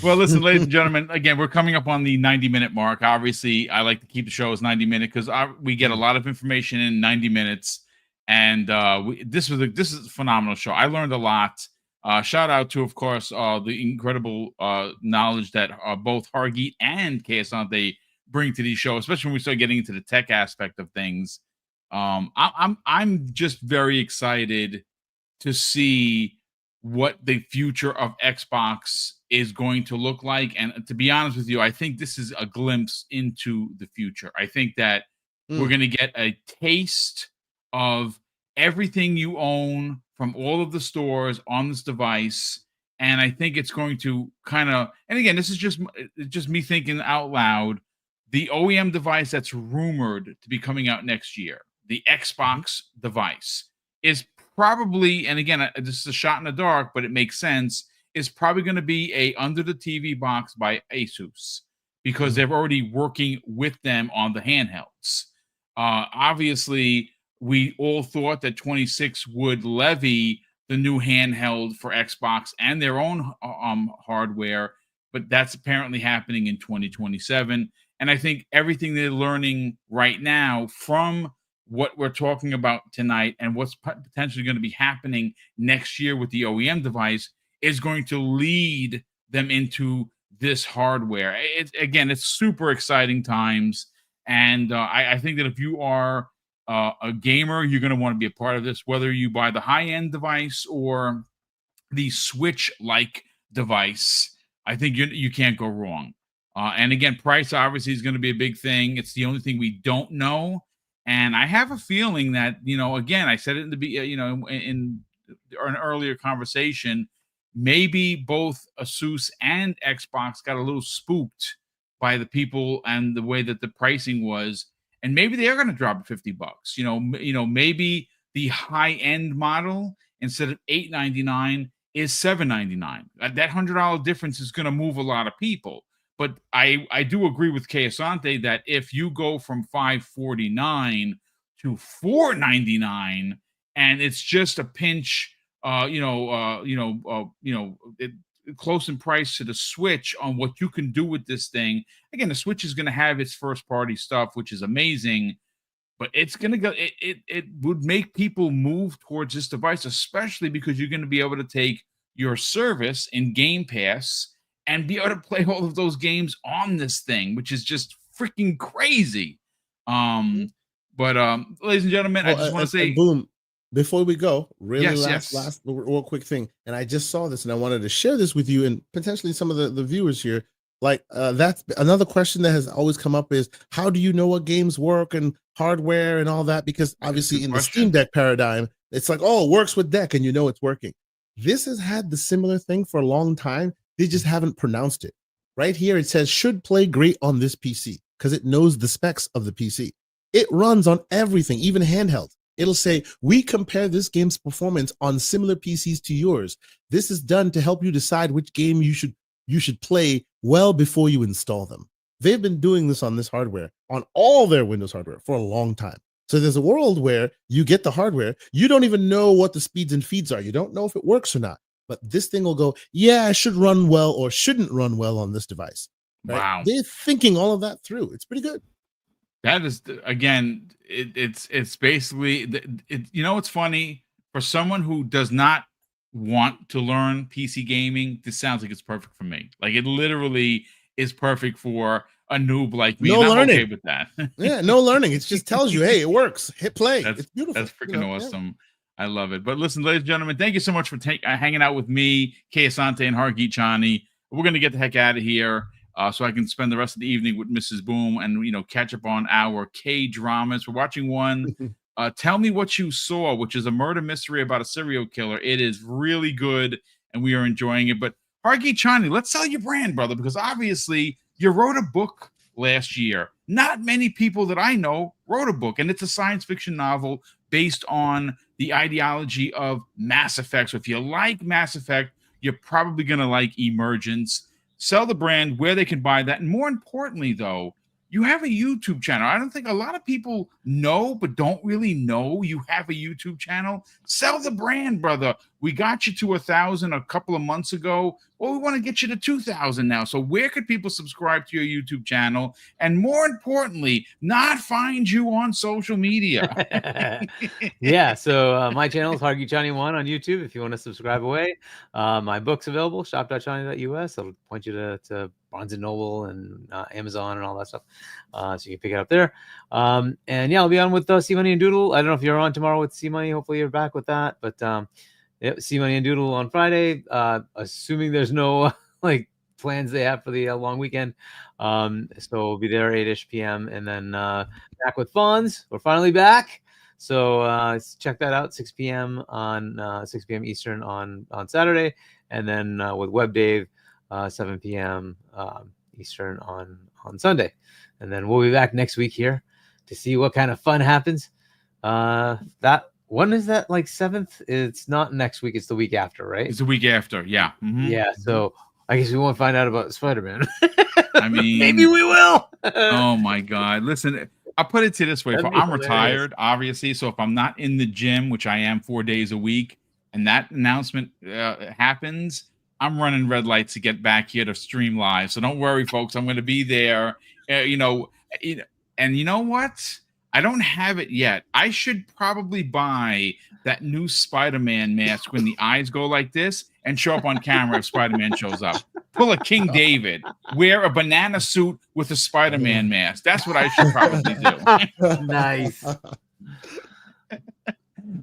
Well, listen, ladies and gentlemen, again, we're coming up on the 90-minute mark. Obviously, I like to keep the show as 90-minute because we get a lot of information in 90 minutes. And this is a phenomenal show. I learned a lot. Shout out to, of course, the incredible knowledge that both Hargeet and Kayasante bring to these shows, especially when we start getting into the tech aspect of things. I'm just very excited to see what the future of Xbox is going to look like. And to be honest with you, I think this is a glimpse into the future. I think that we're going to get a taste of everything you own from all of the stores on this device. And I think it's going to kind of, and again, this is just me thinking out loud, the OEM device that's rumored to be coming out next year, the Xbox device, is probably, and again, this is a shot in the dark, but it makes sense, is probably going to be a under the TV box by Asus because they're already working with them on the handhelds. Obviously, we all thought that 26 would levy the new handheld for Xbox and their own hardware, but that's apparently happening in 2027. And I think everything they're learning right now from what we're talking about tonight and what's potentially going to be happening next year with the OEM device is going to lead them into this hardware. It's super exciting times. And I think that if you are a gamer, you're going to want to be a part of this, whether you buy the high-end device or the Switch-like device. I think you can't go wrong. And again, price obviously is going to be a big thing. It's the only thing we don't know. And I have a feeling that, again, I said it in an earlier conversation, maybe both Asus and Xbox got a little spooked by the people and the way that the pricing was. And maybe they are going to drop $50. Maybe the high-end model instead of $899 is $799. That $100 difference is going to move a lot of people. But I do agree with Kayasante that if you go from $549 to $499 and it's just a pinch, close in price to the Switch on what you can do with this thing. Again, the Switch is going to have its first party stuff, which is amazing, but it's going to go. It would make people move towards this device, especially because you're going to be able to take your service in Game Pass and be able to play all of those games on this thing, which is just freaking crazy. But ladies and gentlemen, I just want to say, Boom, before we go, last real quick thing. And I just saw this and I wanted to share this with you and potentially some of the viewers here. Like that's another question that has always come up is, how do you know what games work and hardware and all that? Because obviously in the Steam Deck paradigm, it's like, oh, it works with Deck and it's working. This has had the similar thing for a long time. They just haven't pronounced it. Right here, it says should play great on this PC because it knows the specs of the PC. It runs on everything, even handheld. It'll say, we compare this game's performance on similar PCs to yours. This is done to help you decide which game you should play well before you install them. They've been doing this on this hardware, on all their Windows hardware for a long time. So there's a world where you get the hardware, you don't even know what the speeds and feeds are. You don't know if it works or not. But this thing will go, yeah, it should run well or shouldn't run well on this device. Right? Wow. They're thinking all of that through. It's pretty good. That is, again, it's basically, it's funny for someone who does not want to learn PC gaming. This sounds like it's perfect for me. Like, it literally is perfect for a noob like me. No and I'm learning. okay with that. Yeah, no learning. It just tells you, hey, it works. Hit play. It's beautiful. That's freaking awesome. Yeah. I love it. But listen, ladies and gentlemen, thank you so much for hanging out with me, Kay Asante, and Hargeet Chani. We're going to get the heck out of here. So I can spend the rest of the evening with Mrs. Boom and, catch up on our K-dramas. We're watching one, Tell Me What You Saw, which is a murder mystery about a serial killer. It is really good, and we are enjoying it. But Hargeet Chani, let's sell your brand, brother, because obviously you wrote a book last year. Not many people that I know wrote a book, and it's a science fiction novel based on the ideology of Mass Effect. So if you like Mass Effect, you're probably going to like Emergence. Sell the brand, where they can buy that. And more importantly, though, you have a YouTube channel. I don't think a lot of people know, but don't really know you have a YouTube channel. Sell the brand, brother. We got you to 1,000 a couple of months ago. Well, we want to get you to 2,000 now. So where could people subscribe to your YouTube channel? And more importantly, not find you on social media. Yeah, so my channel is Hargeet Chani 1 on YouTube if you want to subscribe away. My book's available, shop.chani.us. I'll point you to Barnes & Noble and Amazon and all that stuff. So you can pick it up there. And yeah, I'll be on with C Money and Doodle. I don't know if you're on tomorrow with C Money. Hopefully you're back with that. But C Money and Doodle on Friday, assuming there's no plans they have for the long weekend. So we'll be there 8-ish p.m. And then back with Fonz. We're finally back. So check that out, 6 p.m. on 6 p.m. Eastern on Saturday. And then with Web Dave, 7 p.m. Eastern on Sunday. And then we'll be back next week here to see what kind of fun happens. When is that, 7th? It's not next week. It's the week after, right? It's the week after. Yeah. Mm-hmm. Yeah. So I guess we won't find out about Spiderman. I mean, maybe we will. Oh my God. Listen, I'll put it to this way. I'm retired, obviously. So if I'm not in the gym, which I am 4 days a week, and that announcement happens, I'm running red lights to get back here to stream live. So don't worry, folks. I'm going to be there. And you know what? I don't have it yet. I should probably buy that new Spider-Man mask when the eyes go like this and show up on camera if Spider-Man shows up. Pull a King David, wear a banana suit with a Spider-Man mask. That's what I should probably do. Nice. Oh,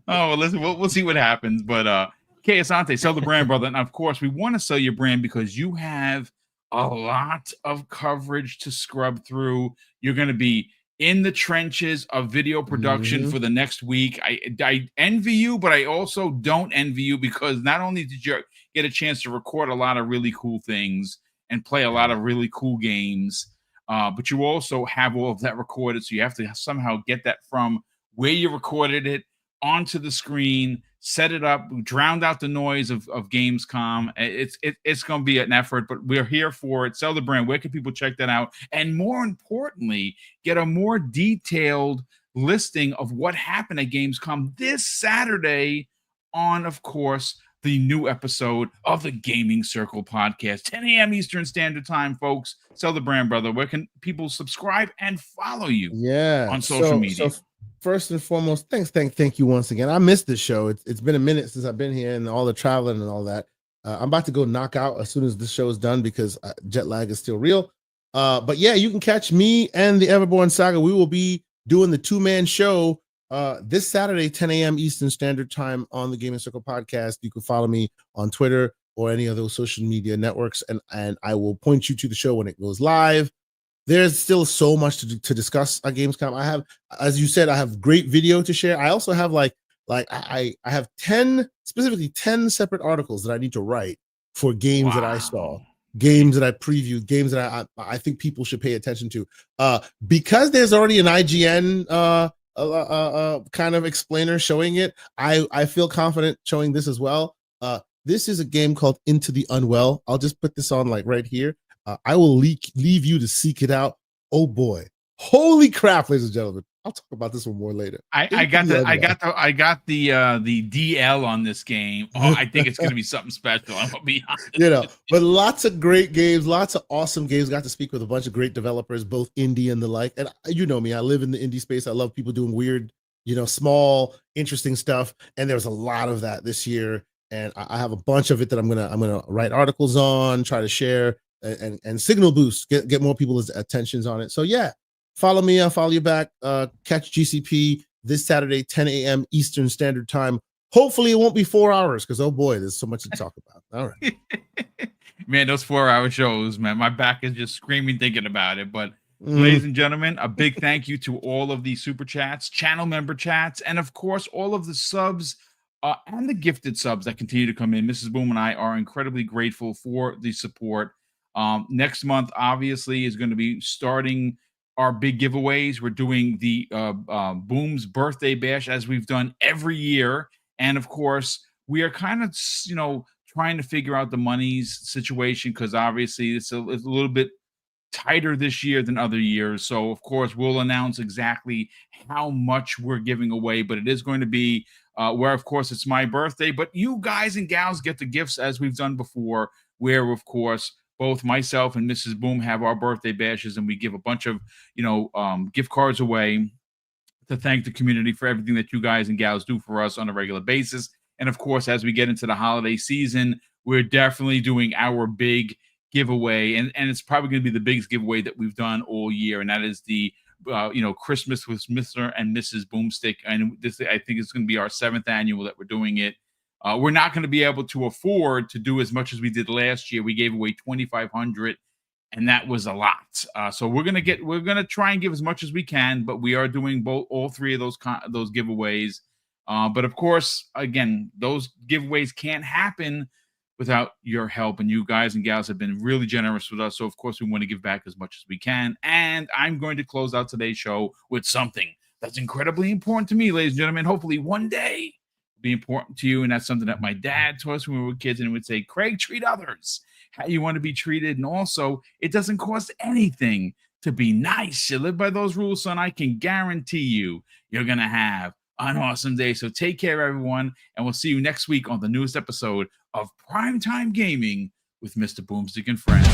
well, listen, we'll see what happens. But Kay Asante, sell the brand, brother. And of course, we want to sell your brand because you have a lot of coverage to scrub through. You're going to be in the trenches of video production for the next week. I envy you, but I also don't envy you because not only did you get a chance to record a lot of really cool things and play a lot of really cool games, but you also have all of that recorded. So you have to somehow get that from where you recorded it onto the screen, set it up, drowned out the noise of Gamescom. It's going to be an effort, but we're here for it. Sell the brand. Where can people check that out? And more importantly, get a more detailed listing of what happened at Gamescom this Saturday on, of course, the new episode of the Gaming Circle podcast, 10 a.m. Eastern Standard Time, folks. Sell the brand, brother. Where can people subscribe and follow you on social media? So first and foremost, thank you once again. I missed this show. It's been a minute since I've been here and all the traveling and all that. I'm about to go knock out as soon as this show is done because jet lag is still real. But yeah, you can catch me and the Everborn Saga. We will be doing the 2-man show this Saturday, 10 a.m. Eastern Standard Time on the Gaming Circle podcast. You can follow me on Twitter or any of those social media networks, and I will point you to the show when it goes live. There's still so much to discuss at Gamescom. I have, as you said, I have great video to share. I also have I have 10 separate articles that I need to write for games that I saw, games that I previewed, games that I think people should pay attention to. Because there's already an IGN kind of explainer showing it, I feel confident showing this as well. This is a game called Into the Unwell. I'll just put this on right here. I will leave you to seek it out. Oh boy. Holy crap, ladies and gentlemen. I'll talk about this one more later. I got the DL on this game. Oh, I think it's gonna be something special. I'm gonna be honest. You know, but lots of great games, lots of awesome games. Got to speak with a bunch of great developers, both indie and the like. And you know me, I live in the indie space. I love people doing weird, you know, small, interesting stuff. And there was a lot of that this year. And I have a bunch of it that I'm gonna write articles on, try to share, and signal boost, get more people's attentions on it. So yeah. Follow me, I'll follow you back. Catch GCP this Saturday, 10 a.m. Eastern Standard Time. Hopefully it won't be 4 hours because, oh boy, there's so much to talk about. All right. Man, those 4-hour shows, man, my back is just screaming thinking about it. But ladies and gentlemen, a big thank you to all of the super chats, channel member chats, and of course, all of the subs and the gifted subs that continue to come in. Mrs. Boom and I are incredibly grateful for the support. Next month, obviously, is going to be starting our big giveaways. We're doing the Boom's birthday bash as we've done every year. And of course, we are kind of, you know, trying to figure out the monies situation because obviously it's a little bit tighter this year than other years. So of course, we'll announce exactly how much we're giving away, but it is going to be where, of course, it's my birthday, but you guys and gals get the gifts as we've done before, where, of course, both myself and Mrs. Boom have our birthday bashes, and we give a bunch of, you know, gift cards away to thank the community for everything that you guys and gals do for us on a regular basis. And of course, as we get into the holiday season, we're definitely doing our big giveaway, and it's probably going to be the biggest giveaway that we've done all year, and that is the you know, Christmas with Mr. and Mrs. Boomstick. And this, I think, is going to be our 7th annual that we're doing it. We're not going to be able to afford to do as much as we did last year. We gave away 2,500, and that was a lot. So we're gonna try and give as much as we can, but we are doing all 3 of those giveaways. But of course, again, those giveaways can't happen without your help, and you guys and gals have been really generous with us. So of course, we want to give back as much as we can. And I'm going to close out today's show with something that's incredibly important to me, ladies and gentlemen. Hopefully, one day be important to you, and that's something that my dad taught us when we were kids, and he would say, Craig, treat others how you want to be treated, and also it doesn't cost anything to be nice. You live by those rules, son. I can guarantee you're gonna have an awesome day. So take care, everyone, and we'll see you next week on the newest episode of Primetime Gaming with Mr. Boomstick and Friends.